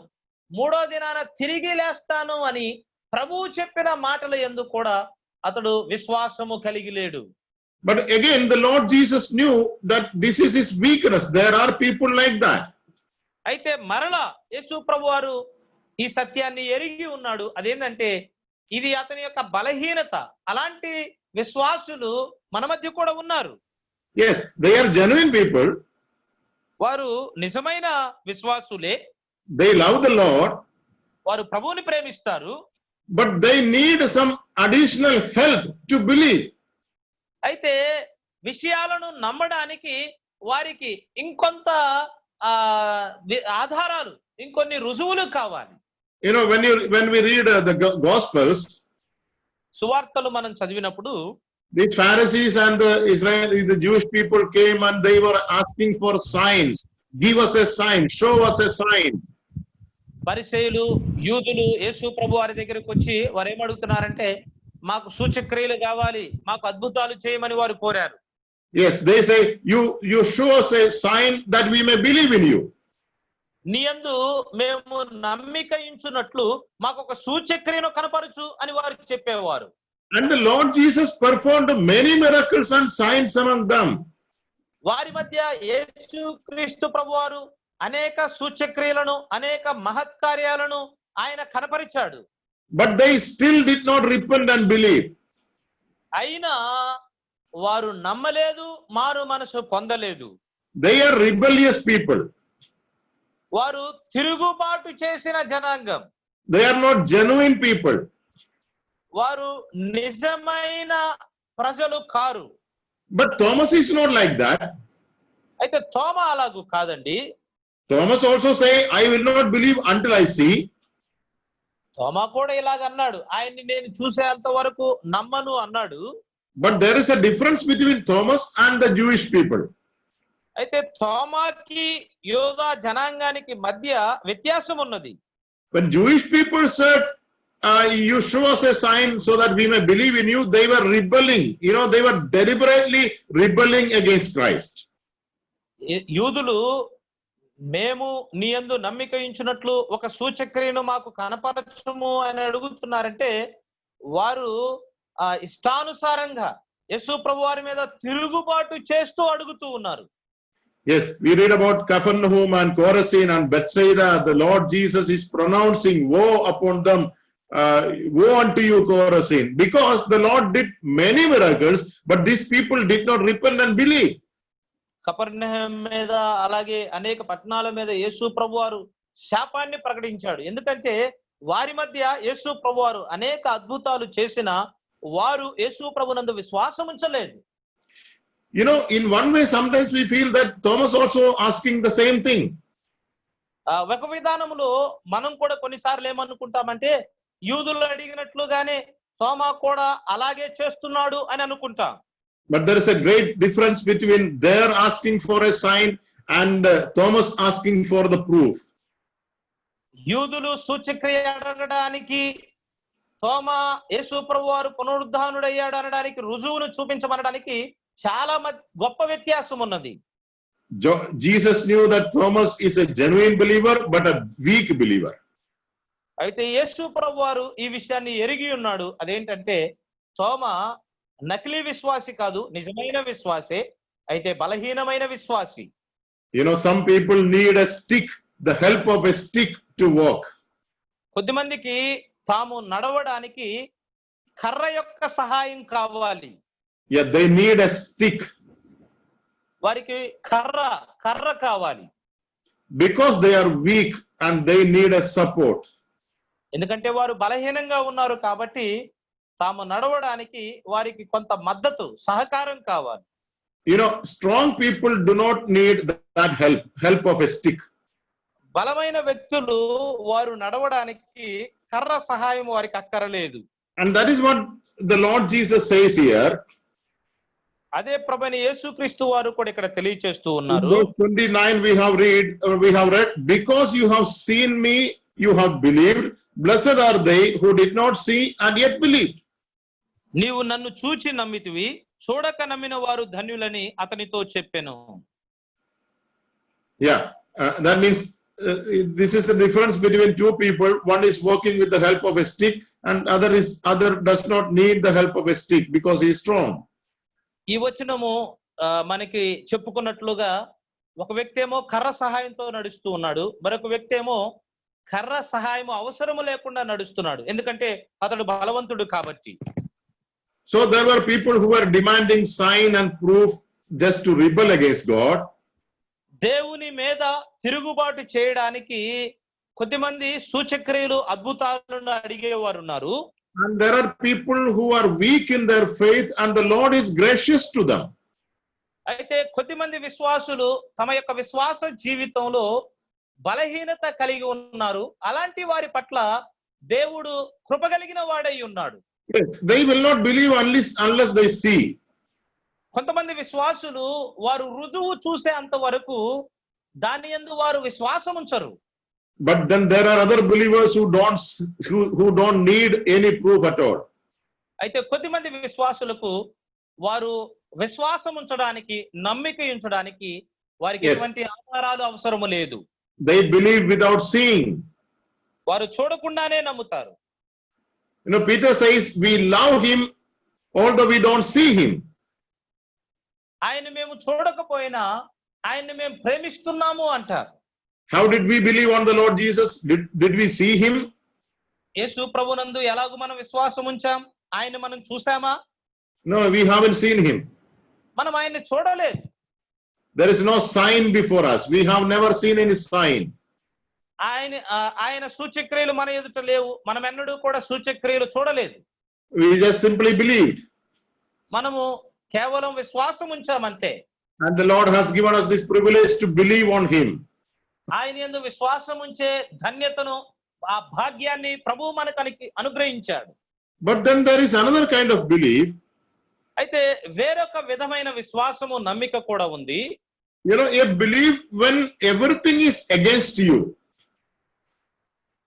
మూడో దినాన తిరిగి లేస్తాను అని ప్రభువు చెప్పిన మాటల యందు కూడా అతడు విశ్వాసము కలిగి లేడు. But again, the Lord Jesus knew that this is his weakness. There are people like that. అయితే మరలా యేసు ప్రభువారు ఈ సత్యాన్ని ఎరిగి ఉన్నాడు. అదేంటంటే ఇది అతని యొక్క బలహీనత. అలాంటి విశ్వాసులు మన మధ్య కూడా ఉన్నారు. Yes, they are genuine people. వారు నిజమైన విశ్వాసులే. They love the Lord. వారు ప్రభువుని ప్రేమిస్తారు. But they need some additional help to believe. అయితే విషయాలను నమ్మడానికి వారికి ఇంకొంత ఆధారాలు, ఇంకొన్ని రుజువులు కావాలి. You know, when we read the Gospels, సువార్తలు మనం చదివినప్పుడు these Pharisees and the Jewish people came and they were asking for signs. Give us a sign, show us a sign. పరిసయ్యులు, యూదులు యేసు ప్రభు వారి దగ్గరికి వచ్చి వారు ఏమడుగుతున్నారంటే, మాకు సూచక్రియలు కావాలి, మాకు అద్భుతాలు చేయమని వారు కోరారు. Yes, they say, you show us a sign that we may believe in you. నీయందు మేము నమ్మిక ఉంచునట్లు మాకు ఒక సూచక్రియను కనపరచు అని వారు చెప్పేవారు. And the Lord Jesus performed many miracles and signs among them. వారి మధ్య యేసుక్రీస్తు ప్రభువారు అనేక సూచక్రియలను, అనేక మహత్కార్యాలను ఆయన కనపరిచాడు. But they still did not repent and believe. అయినా వారు నమ్మలేదు, మారు మనసు పొందలేదు. They are rebellious people. వారు తిరుగుబాటు చేసిన జనాంగం. They are not genuine people. వారు నిజమైన ప్రజలు car. But Thomas is not like that. అయితే తోమా అలాగూ కాదండి. Thomas also say, I will not believe until I see. తోమా కూడా ఇలాగ అన్నాడు, ఆయన్ని నేను చూసేంత వరకు నమ్మను అన్నాడు. But there is a difference between Thomas and the Jewish people. అయితే తోమాకి యోధా జనాంగానికి మధ్య వ్యత్యాసం ఉన్నది. When Jewish people said, you show us a sign so that we may believe in you, they were rebelling. They were deliberately rebelling against Christ. యూదులు మేము నీ యందు నమ్మిక ఉంచునట్లు ఒక సూచక్రియను మాకు కనపరచము అని అడుగుతున్నారంటే వారు ఇష్టానుసారంగా యేసు ప్రభు వారి మీద తిరుగుబాటు చేస్తూ అడుగుతూ ఉన్నారు. Yes, we read about Capernaum and Chorazin and Bethsaida. The Lord Jesus is pronouncing woe upon them. Woe unto you, Chorazin, because the Lord did many miracles, but these people did not repent and believe. కపెర్నహూం మీద అలాగే అనేక పట్టణాల మీద యేసు ప్రభువారు శాపాన్ని ప్రకటించాడు. ఎందుకంటే వారి మధ్య యేసు ప్రభువారు అనేక అద్భుతాలు చేసిన వారు యేసు ప్రభునందు విశ్వాసం ఉంచలేదు. In one way, sometimes we feel that Thomas also asking the same thing. ఒక విధానంలో మనం కూడా కొన్నిసార్లు ఏమనుకుంటామంటే యూదులు అడిగినట్లుగానే తోమా కూడా అలాగే చేస్తున్నాడు అని అనుకుంటాం. But there is a great difference between their asking for a sign and Thomas asking for the proof. యూదులు సూచక్రియ అడగడానికి తోమా యేసు ప్రభువారు పునరుద్ధానుడయ్యాడు అనడానికి రుజువును చూపించమనడానికి చాలా గొప్ప వ్యత్యాసం ఉన్నది. Jesus knew that Thomas is a genuine believer but a weak believer. అయితే యేసు ప్రభువారు ఈ విషయాన్ని ఎరిగి ఉన్నాడు. అదేంటంటే తోమా నకిలీ విశ్వాసి కాదు, నిజమైన విశ్వాసే, అయితే బలహీనమైన విశ్వాసి. Some people need a stick, the help of a stick to walk. కొద్దిమందికి తాము నడవడానికి కర్ర యొక్క సహాయం కావాలి. Yeah, they need a stick. వారికి కర్ర కావాలి. Because they are weak and they need a support. ఎందుకంటే వారు బలహీనంగా ఉన్నారు కాబట్టి తాము నడవడానికి వారికి కొంత మద్దతు, సహకారం కావాలి. Strong people do not need that help of a stick. బలమైన వ్యక్తులు వారు నడవడానికి కర్ర సహాయం వారికి అక్కరలేదు. And that is what the Lord Jesus says here. అదే ప్రభువైన యేసుక్రీస్తు వారు కూడా ఇక్కడ తెలియజేస్తూ ఉన్నారు. Verse 29 we have read, because you have seen me, you have believed. Blessed are they who did not see and yet believed. నీవు నన్ను చూచి నమ్మితివి, చూడక నమ్మిన వారు ధన్యులని అతనితో చెప్పెను. Yeah, that means this is the difference between two people. One is working with the help of a stick and other does not need the help of a stick because he is strong. ఈ వచనము మనకి చెప్పుకున్నట్లుగా ఒక వ్యక్తి ఏమో కర్ర సహాయంతో నడుస్తూ ఉన్నాడు, మరొక వ్యక్తి ఏమో కర్ర సహాయం అవసరము లేకుండా నడుస్తున్నాడు, ఎందుకంటే అతడు బలవంతుడు కాబట్టి. So there were people who were demanding sign and proof just to rebel against God. దేవుని మీద తిరుగుబాటు చేయడానికి కొద్దిమంది సూచక్రియలు, అద్భుతాలను అడిగేవారు ఉన్నారు. And there are people who are weak in their faith and the Lord is gracious to them. అయితే కొద్దిమంది విశ్వాసులు తమ యొక్క విశ్వాస జీవితంలో బలహీనత కలిగి ఉన్నారు. అలాంటి వారి పట్ల దేవుడు కృప కలిగిన వాడై ఉన్నాడు. Yes, they will not believe unless they see. కొంతమంది విశ్వాసులు వారు రుజువు చూసే అంత వరకు దాని యందు వారు విశ్వాసం ఉంచరు. But then there are other believers who don't need any proof at all. అయితే కొద్దిమంది విశ్వాసులకు వారు విశ్వాసం ఉంచడానికి, నమ్మిక ఉంచడానికి వారికి ఎటువంటి ఆధారాలు అవసరము లేదు. They believe without seeing. వారు చూడకుండానే నమ్ముతారు. Peter says we love him although we don't see him. ఆయన మేము చూడకపోయినా ఆయన్ని మేము ప్రేమిస్తున్నాము అంటారు. How did we believe on the Lord Jesus? Did we see him? యేసు ప్రభునందు ఎలాగూ మనం విశ్వాసం ఉంచాం? ఆయన మనం చూసామా? No, we haven't seen him. మనం ఆయన్ని చూడలేదు. There is no sign before us. We have never seen any sign. ఆయన సూచక్రియలు మన ఎదుట లేవు. మనం ఎన్నడూ కూడా సూచక్రియలు చూడలేదు. We just simply believed. మనము కేవలం విశ్వాసం ఉంచామంతే. And the Lord has given us this privilege to believe on him. ఆయన యందు విశ్వాసం ఉంచే ధన్యతను, ఆ భాగ్యాన్ని ప్రభువు మనకు అనుగ్రహించాడు. But then there is another kind of belief. అయితే వేరొక విధమైన విశ్వాసము, నమ్మిక కూడా ఉంది. a belief when everything is against you.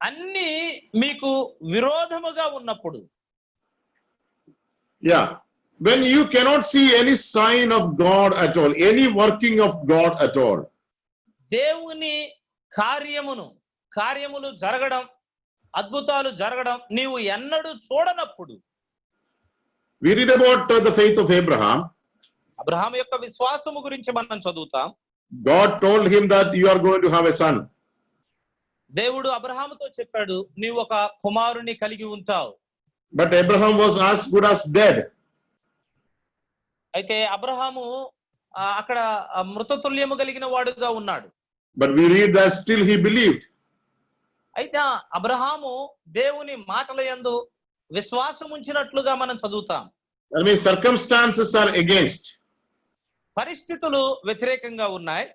అన్ని మీకు విరోధముగా ఉన్నప్పుడు, Yeah. When you cannot see any sign of God at all, any working of God at all. దేవుని కార్యములు జరగడం, అద్భుతాలు జరగడం నీవు ఎన్నడూ చూడనప్పుడు. We read about the faith of Abraham. Abraham యొక్క విశ్వాసము గురించి మనం చదువుతాం. God told him that you are going to have a son. దేవుడు అబ్రహాముతో చెప్పాడు, నీవు ఒక కుమారుని కలిగి ఉంటావు. But Abraham was as good as dead. అయితే అబ్రహాము అక్కడ మృతతుల్యము కలిగిన వాడుగా ఉన్నాడు. But we read that still he believed. అయితే అబ్రహాము దేవుని మాటల యందు విశ్వాసం ఉంచినట్లుగా మనం చదువుతాం. I mean, circumstances are against. పరిస్థితులు వ్యతిరేకంగా ఉన్నాయి.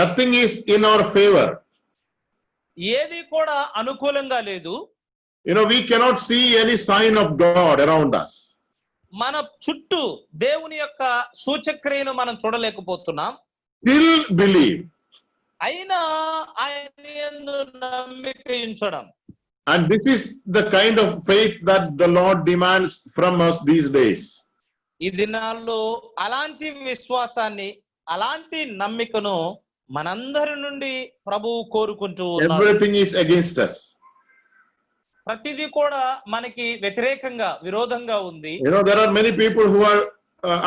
Nothing is in our favor. ఏది కూడా అనుకూలంగా లేదు. We cannot see any sign of God around us. మన చుట్టూ దేవుని యొక్క సూచక్రియను మనం చూడలేకపోతున్నాం. Still believe. అయినా ఆయన యందు నమ్మిక ఉంచడం. And this is the kind of faith that the Lord demands from us these days. ఈ దినాల్లో అలాంటి విశ్వాసాన్ని, అలాంటి నమ్మికను మనందరి నుండి ప్రభువు కోరుకుంటూ ఉన్నాడు. Everything is against us. ప్రతిదీ కూడా మనకి వ్యతిరేకంగా, విరోధంగా ఉంది. There are many people who are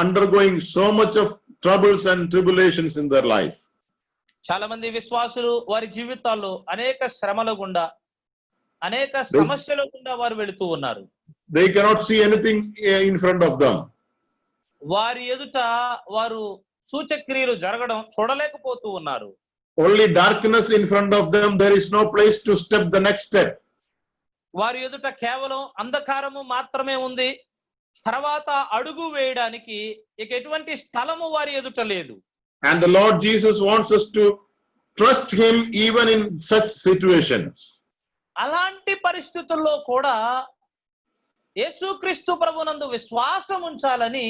undergoing so much of troubles and tribulations in their life. చాలా మంది విశ్వాసులు వారి జీవితాల్లో అనేక శ్రమల గుండా, అనేక సమస్యల గుండా వారు వెళుతూ ఉన్నారు. They cannot see anything in front of them. వారి ఎదుట వారు సూచక్రియలు జరగడం చూడలేకపోతూ ఉన్నారు. Only darkness in front of them. There is no place to step the next step. వారి ఎదుట కేవలం అంధకారము మాత్రమే ఉంది. తర్వాత అడుగు వేయడానికి ఇక ఎటువంటి స్థలము వారి ఎదుట లేదు. And the Lord Jesus wants us to trust him even in such situations. అలాంటి పరిస్థితుల్లో కూడా యేసుక్రీస్తు ప్రభునందు విశ్వాసం ఉంచాలని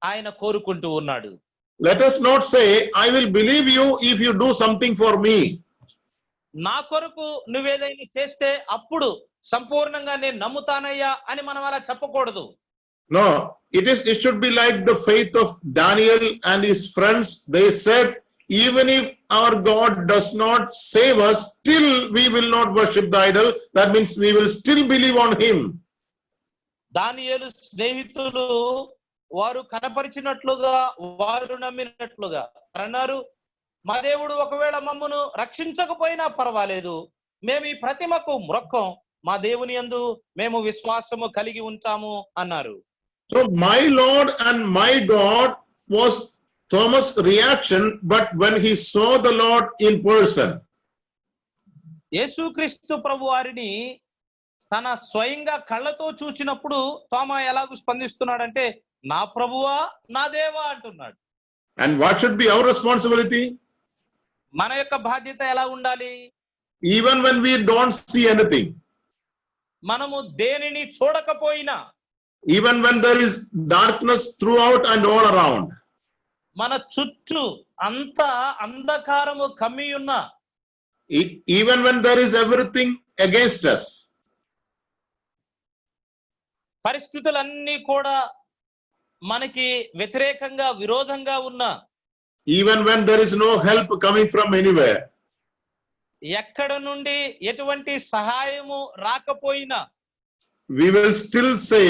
ఆయన కోరుకుంటూ ఉన్నాడు. Let us not say, I will believe you if you do something for me. నా కొరకు నువ్వేదైనా చేస్తే అప్పుడు సంపూర్ణంగా నేను నమ్ముతానయ్యా అని మనం అలా చెప్పకూడదు. No, it should be like the faith of Daniel and his friends. They said, even if our God does not save us, still we will not worship the idol. That means we will still believe on him. దానియేలు స్నేహితులు వారు కనపరిచినట్లుగా, వారు నమ్మినట్లుగా అన్నారు, మా దేవుడు ఒకవేళ మమ్మను రక్షించకపోయినా పర్వాలేదు, మేము ఈ ప్రతిమకు మ్రొక్కం, మా దేవుని యందు మేము విశ్వాసము కలిగి ఉంటాము అన్నారు. So my Lord and my God was Thomas' reaction, but when he saw the Lord in person. యేసుక్రీస్తు ప్రభు వారిని తన స్వయంగా కళ్ళతో చూసినప్పుడు తోమా ఎలాగూ స్పందిస్తున్నాడంటే, నా ప్రభువా, నా దేవా అంటున్నాడు. And what should be our responsibility? మన యొక్క బాధ్యత ఎలా ఉండాలి? Even when we don't see anything. మనము దేనిని చూడకపోయినా, even when there is darkness throughout and all around, మన చుట్టూ అంతా అంధకారము కమ్మి ఉన్నా, even when there is everything against us, పరిస్థితులన్నీ కూడా మనకి వ్యతిరేకంగా, విరోధంగా ఉన్నా, even when there is no help coming from anywhere, ఎక్కడ నుండి ఎటువంటి సహాయము రాకపోయినా, we will still say,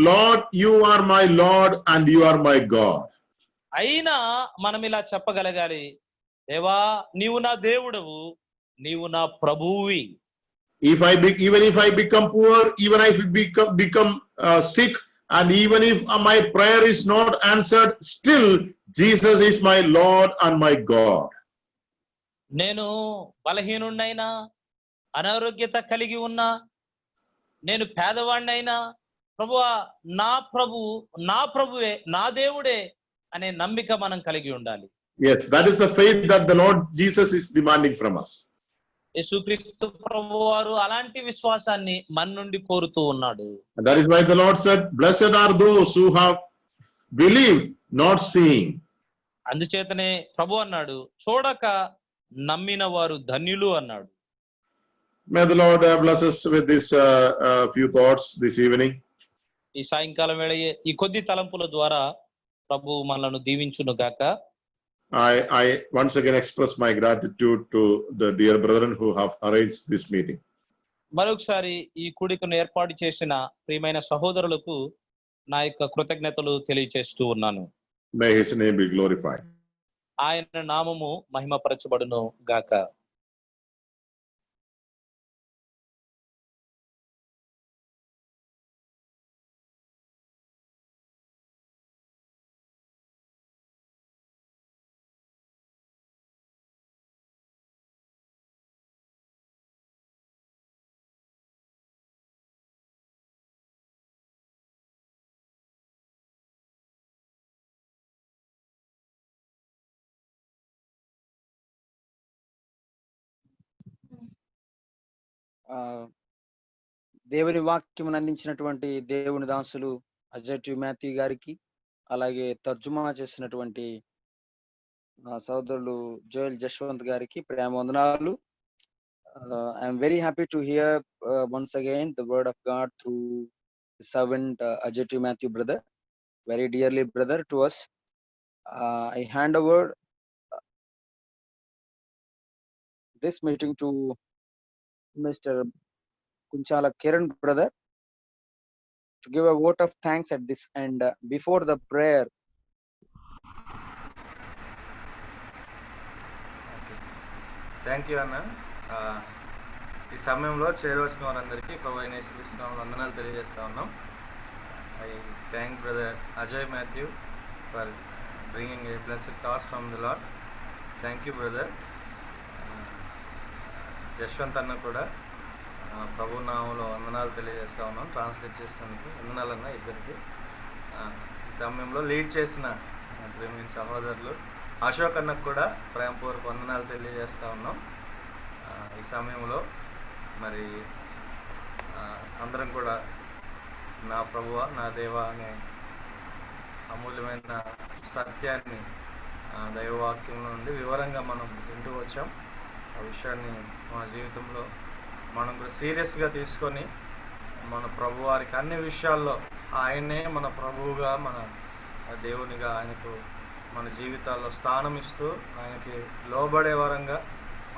Lord, you are my Lord and you are my God. అయినా మనం ఇలా చెప్పగలగాలి, దేవా నీవు నా దేవుడవు, నీవు నా ప్రభువువి. Even if I become poor, even if I become sick, and even if my prayer is not answered, still Jesus is my Lord and my God. నేను బలహీనుడినైనా, అనారోగ్యత కలిగి ఉన్నా, నేను పేదవాడినైనా, ప్రభువా నా ప్రభువే, నా దేవుడే అనే నమ్మిక మనం కలిగి ఉండాలి. Yes, that is the faith that the Lord Jesus is demanding from us. యేసుక్రీస్తు ప్రభువారు అలాంటి విశ్వాసాన్ని మన నుండి కోరుతూ ఉన్నాడు. And that is why the Lord said, blessed are those who have believed not seeing. అందుచేతనే ప్రభు అన్నాడు, చూడక నమ్మిన వారు ధన్యులు అన్నాడు. May the Lord bless us with this few thoughts this evening. ఈ సాయంకాలం వేళ ఈ కొద్ది తలంపుల ద్వారా ప్రభు మనలను దీవించును గాక. I once again express my gratitude to the dear brethren who have arranged this meeting. మరొకసారి ఈ కూడికను ఏర్పాటు చేసిన ప్రియమైన సహోదరులకు నా యొక్క కృతజ్ఞతలు తెలియజేస్తూ ఉన్నాను. May his name be glorified. ఆయన నామము మహిమపరచబడును గాక. దేవుని వాక్యం అందించినటువంటి దేవుని దాసులు అజయ్ మాథ్యూ గారికి, అలాగే తర్జుమా చేసినటువంటి సోదరులు జోయల్ జశ్వంత్ గారికి ప్రేమ వందనాలు. I'm very happy to hear once again the word of God through servant Ajay Matthew brother, very dearly brother to us. I hand over this meeting to Mr. Kunchala Kiran brother to give a vote of thanks at this end before the prayer. Thank you అన్న. ఈ సమయంలో చేరవలసిన వారందరికీ ప్రభు అయిన యేసుక్రీస్తు నామములో వందనాలు తెలియజేస్తా ఉన్నాం. I thank brother Ajay Mathew for bringing a blessed thoughts from the Lord. Thank you brother. Jashwanth అన్న కూడా ప్రభు నామంలో వందనాలు తెలియజేస్తా ఉన్నాం. ట్రాన్స్లేట్ చేసినందుకు వందనాలు అన్న ఇద్దరికి. ఈ సమయంలో లీడ్ చేసిన ప్రేమైన సహోదరులు అశోక్ అన్నకు కూడా ప్రేమపూర్వక వందనాలు తెలియజేస్తూ ఉన్నాం. ఈ సమయంలో మరి అందరం కూడా నా ప్రభువా నా దేవా అనే అమూల్యమైన సత్యాన్ని దైవవాక్యం నుండి వివరంగా మనం వింటూ వచ్చాం. ఆ విషయాన్ని మన జీవితంలో మనం కూడా సీరియస్గా తీసుకొని మన ప్రభువారికి అన్ని విషయాల్లో ఆయనే మన ప్రభువుగా, మన దేవునిగా ఆయనకు మన జీవితాల్లో స్థానం ఇస్తూ ఆయనకి లోబడే వారంగా,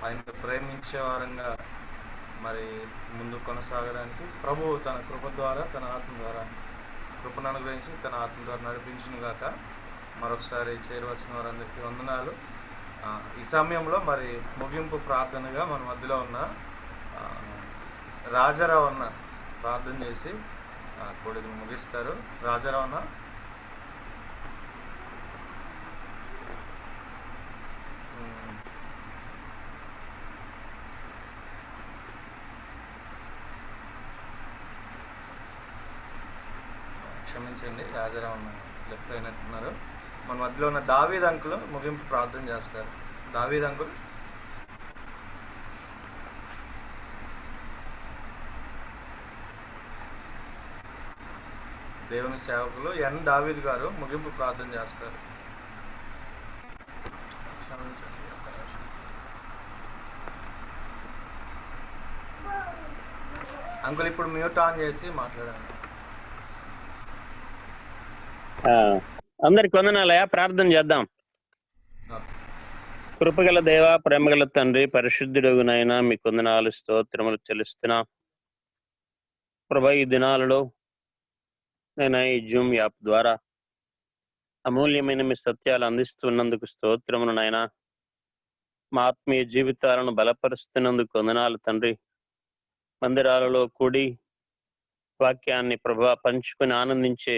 ఆయనకు ప్రేమించే వారంగా మరి ముందు కొనసాగడానికి ప్రభువు తన కృప ద్వారా, తన ఆత్మ ద్వారా కృపను అనుగ్రహించి తన ఆత్మ ద్వారా నడిపించును గాక. మరొకసారి చేరవలసిన వారందరికీ వందనాలు. ఈ సమయంలో మరి ముగింపు ప్రార్థనగా మన మధ్యలో ఉన్న రాజారావు అన్న ప్రార్థన చేసి కూడికను ముగిస్తారు. రాజారావు అన్న. క్షమించండి, రాజారావు అన్న లెఫ్ట్ అయినట్టున్నారు. మన మధ్యలో ఉన్న దావీద్ అంకుల్ ముగింపు ప్రార్థన చేస్తారు. దావీద్ అంకుల్. దేవుని సేవకులు ఎన్ దావీద్ గారు ముగింపు ప్రార్థన చేస్తారు. అంకుల్ ఇప్పుడు మ్యూట్ ఆన్ చేసి మాట్లాడండి. అందరికి వందనాలయా. ప్రార్థన చేద్దాం. కృపగల దేవ, ప్రేమగల తండ్రి, పరిశుద్ధుడు నాయన మీకు వందనాలు స్తోత్రములు చెల్లిస్తున్నా ప్రభా. ఈ దినాలలో నేను ఈ జూమ్ యాప్ ద్వారా అమూల్యమైన మీ సత్యాలు అందిస్తున్నందుకు స్తోత్రమును నాయన. మా ఆత్మీయ జీవితాలను బలపరుస్తున్నందుకు వందనాలు తండ్రి. మందిరాలలో కూడి వాక్యాన్ని ప్రభా పంచుకొని ఆనందించే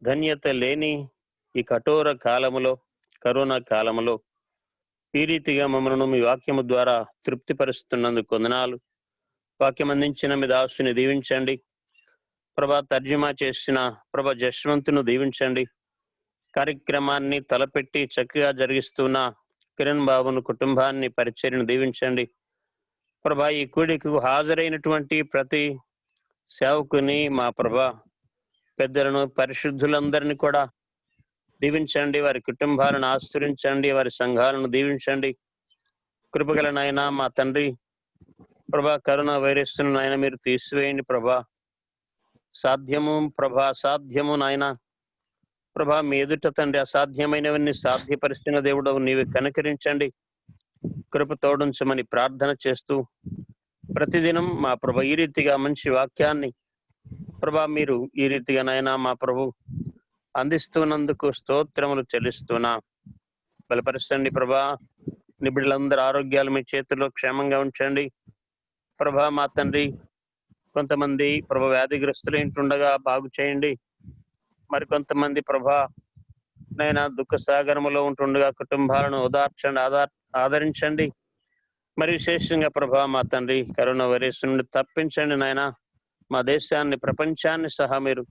ధన్యత లేని ఈ కఠోర కాలములో, కరోనా కాలములో ఈ రీతిగా మమ్మల్ని మీ వాక్యము ద్వారా తృప్తిపరుస్తున్నందుకు వందనాలు. వాక్యం అందించిన మీ దాసుని దీవించండి ప్రభా. తర్జుమా చేసిన ప్రభా జశ్వంతును దీవించండి. కార్యక్రమాన్ని తలపెట్టి చక్కగా జరిగిస్తున్న కిరణ్ బాబును, కుటుంబాన్ని, పరిచర్యను దీవించండి ప్రభా. ఈ కూడికకు హాజరైనటువంటి ప్రతి సేవకుని మా ప్రభా, పెద్దలను, పరిశుద్ధులందరినీ కూడా దీవించండి, వారి కుటుంబాలను ఆశ్రయించండి, వారి సంఘాలను దీవించండి. కృపగల నాయన మా తండ్రి ప్రభా, కరోనా వైరస్ నాయన మీరు తీసివేయండి ప్రభా. సాధ్యము ప్రభా, అసాధ్యము నాయన ప్రభా, మీ ఎదుట తండ్రి అసాధ్యమైనవన్నీ సాధ్యపరిచిన దేవుడవు నీవే కనికరించండి, కృప తోడించమని ప్రార్థన చేస్తూ ప్రతిదినం మా ప్రభ ఈ రీతిగా మంచి వాక్యాన్ని ప్రభా మీరు ఈ రీతిగా నాయన మా ప్రభు అందిస్తున్నందుకు స్తోత్రములు చెల్లిస్తున్నా. బలపరచండి ప్రభా, నిబిడలందరూ ఆరోగ్యాలు మీ చేతుల్లో క్షేమంగా ఉంచండి ప్రభా. మా తండ్రి కొంతమంది ప్రభా వ్యాధిగ్రస్తులు ఇంటుండగా బాగు చేయండి. మరికొంతమంది ప్రభా నైనా దుఃఖ సాగరములో ఉంటుండగా కుటుంబాలను ఓదార్చండి, ఆదరించండి. మరి విశేషంగా ప్రభా మా తండ్రి కరోనా వైరస్ నుండి తప్పించండి నాయన. మా దేశాన్ని ప్రపంచాన్ని సహా మీరు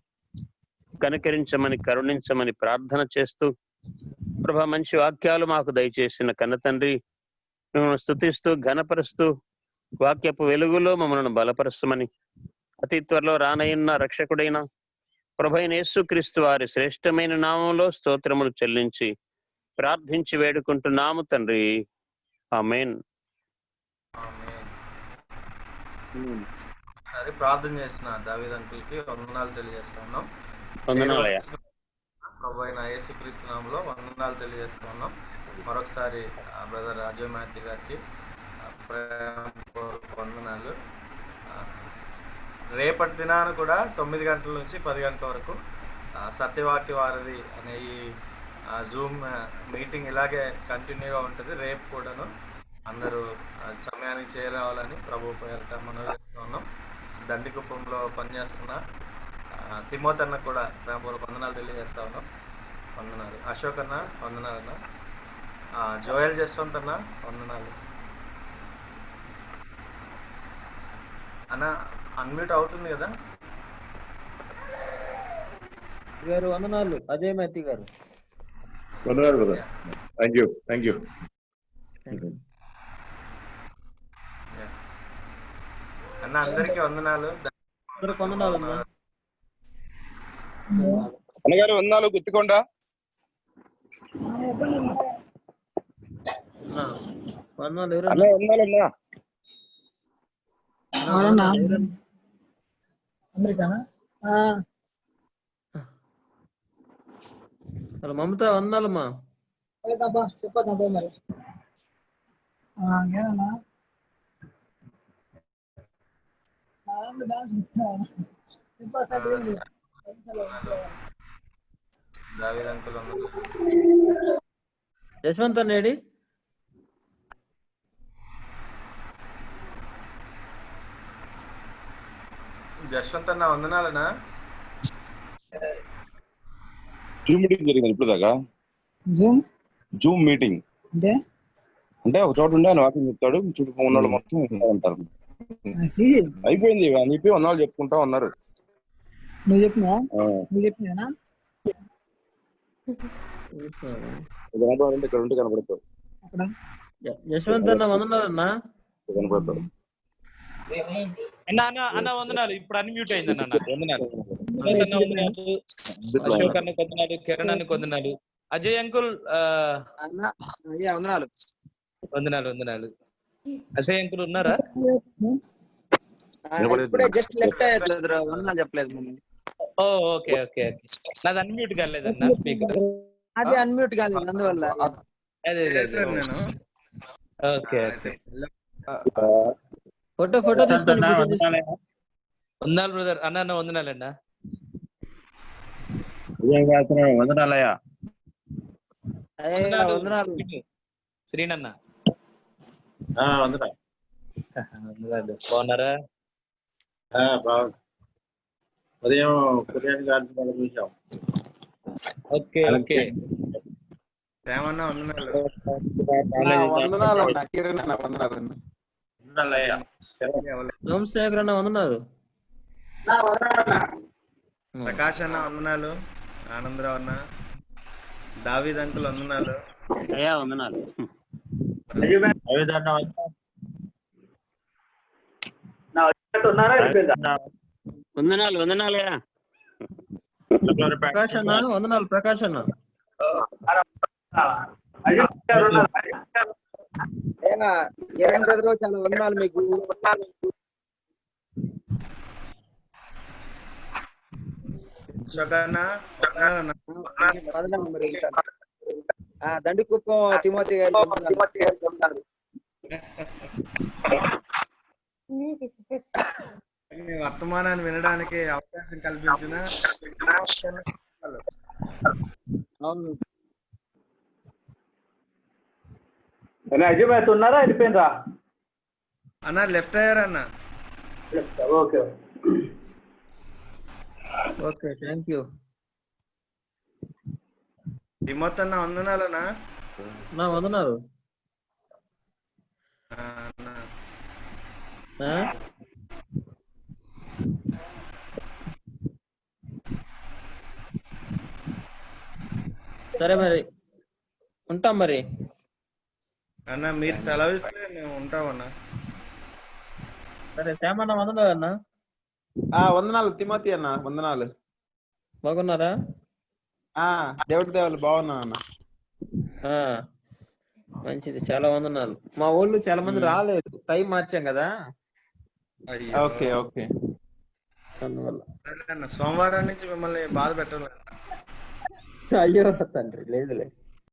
కనికరించమని కరుణించమని ప్రార్థన చేస్తూ ప్రభా మంచి వాక్యాలు మాకు దయచేసిన కన్న తండ్రి మిమ్మల్ని స్తుతిస్తూ ఘనపరుస్తూ వాక్యపు వెలుగులో మమ్మల్ని బలపరచమని అతి త్వరలో రానయ్యున్న రక్షకుడైన ప్రభైన యేసుక్రీస్తు వారి శ్రేష్టమైన నామంలో స్తోత్రములు చెల్లించి ప్రార్థించి వేడుకుంటున్నాము తండ్రి. ఆమేన్. సరే, ప్రార్థన చేసిన దావీద్ అంకుల్కి వందనాలు తెలియజేస్తున్నాం. వందనాలయ్యా. ప్రభు అయిన యేసుక్రీస్తు నామంలో వందనాలు తెలియజేస్తున్నాం. మరొకసారి బ్రదర్ అజయ్ మాథ్యూ గారికి వందనాలు. రేపటి దినాన్ని కూడా 9 గంటల నుంచి 10 గంటల వరకు సత్యవాక్య వారధి అనే ఈ జూమ్ మీటింగ్ ఇలాగే కంటిన్యూగా ఉంటుంది. రేపు కూడాను అందరూ సమయానికి చేరావాలని ప్రభు పేరిట మనం చేస్తూ ఉన్నాం. దండికుప్పంలో పనిచేస్తున్న తిమోతి అన్న కూడా ప్రేమపూర్వక వందనాలు తెలియజేస్తా ఉన్నాం. వందనాలు. అశోక్ అన్న వందనాలు అన్న. జోయల్ జస్వంత్ అన్న వందనాలు అన్న. అన్మ్యూట్ అవుతుంది కదా గారు? వందనాలు అజయ్ మాథ్యూ గారు. వందనాలు బ్రదర్. Thank you. అన్న అందరికీ వందనాలు. వందనాలు అన్న. అన్నగారు వందనాలు. గుర్తుకొండ వందనాలు. అన్న వందనాలన్నా. మమత వందనాలమ్మా. చెప్పదా మరి దావీద్ అంకుల్ వందనాలు. యశ్వంత్ అన్నేడి? జశ్వంత్ అన్న వందనాలనా. జూమ్ మీటింగ్ జరిగింది ఇప్పుడు దాకా. జూమ్ మీటింగ్ అంటే ఒక చోట ఉండే ఆయన వాకింగ్ చెప్తాడు, చుట్టూ ఉన్న వాళ్ళు మొత్తం ఉంటారు. అయిపోయింది అని చెప్పి వందనాలు చెప్పుకుంటా ఉన్నారు. నువ్వు చెప్పినా ఇక్కడ ఉంటే కనపడతావు. యశ్వంత్ అన్న వందనాలన్నా. కనపడతావు అన్న వందనాలు. ఇప్పుడు అన్మ్యూట్ అయింది అన్న. వందనాలు. అశోక్ అన్న వందనాలు. కిరణ్ అన్న వందనాలు. అజయ్ అంకుల్ వందనాలు. వందనాలు. అజయ్ అంకుల్ ఉన్నారా? ఇప్పుడే జస్ట్ లెఫ్ట్ అయ్యట్లేదు, వందనాలు చెప్పలేదు. ఓకే. నాది అన్మ్యూట్ కాలేదన్నా స్పీకర్. అది అన్మ్యూట్ కాలేదు, అందువల్ల. అదే నేను ఓకే. ఫోటో వందనాలు బ్రదర్. అన్న వందనాలన్నా. వందనాలయ్యా. వందనాలు శ్రీనన్న. వందనాలు. బాగున్నారా? ఉదయం కుర్యాని గారిని చూసాం. ఓకే. ఏమన్నా వందనాలు. సోమశేఖర్ అన్న వందనాలు. ప్రకాష్ అన్న వందనాలు. ఆనందరావు అన్న. దావీద్ అంకుల్ వందనాలు. అయ్యా వందనాలు. వందనాలయ్యా. ప్రకాష్ అన్న వందనాలు. ప్రకాష్ అన్న కిరణ్ బ్రదర్ చాలా వందనాలు మీకు. వందనాలు మరి. దండికుప్పం తిమోతి గారు వర్తమానాన్ని వినడానికి అవకాశం కల్పించిన అవును. అజయ్ ఉన్నారా వెళ్ళిపోయినరా అన్న? లెఫ్ట్ అయ్యారు అన్న. Okay okay, thank you. Timothy అన్న వందనాలన్నా. నా వందనాలు. సరే మరి ఉంటాం మరి. అన్న మీరు సెలవిస్తే మేము ఉంటామన్నా. సరే శ్యామన్న వందనాలు అన్న. వందనాలు తిమోతి అన్న, వందనాలు. బాగున్నారా? దేవుడి దేవాలు బాగున్నా అన్న. మంచిది, చాలా వందనాలు. మా ఊళ్ళో చాలా మంది రాలేదు, టైం మార్చాం కదా. Okay okay. అందువల్ల సోమవారం నుంచి మిమ్మల్ని బాధ పెట్టాలి. అయ్యో తండ్రి, లేదులే.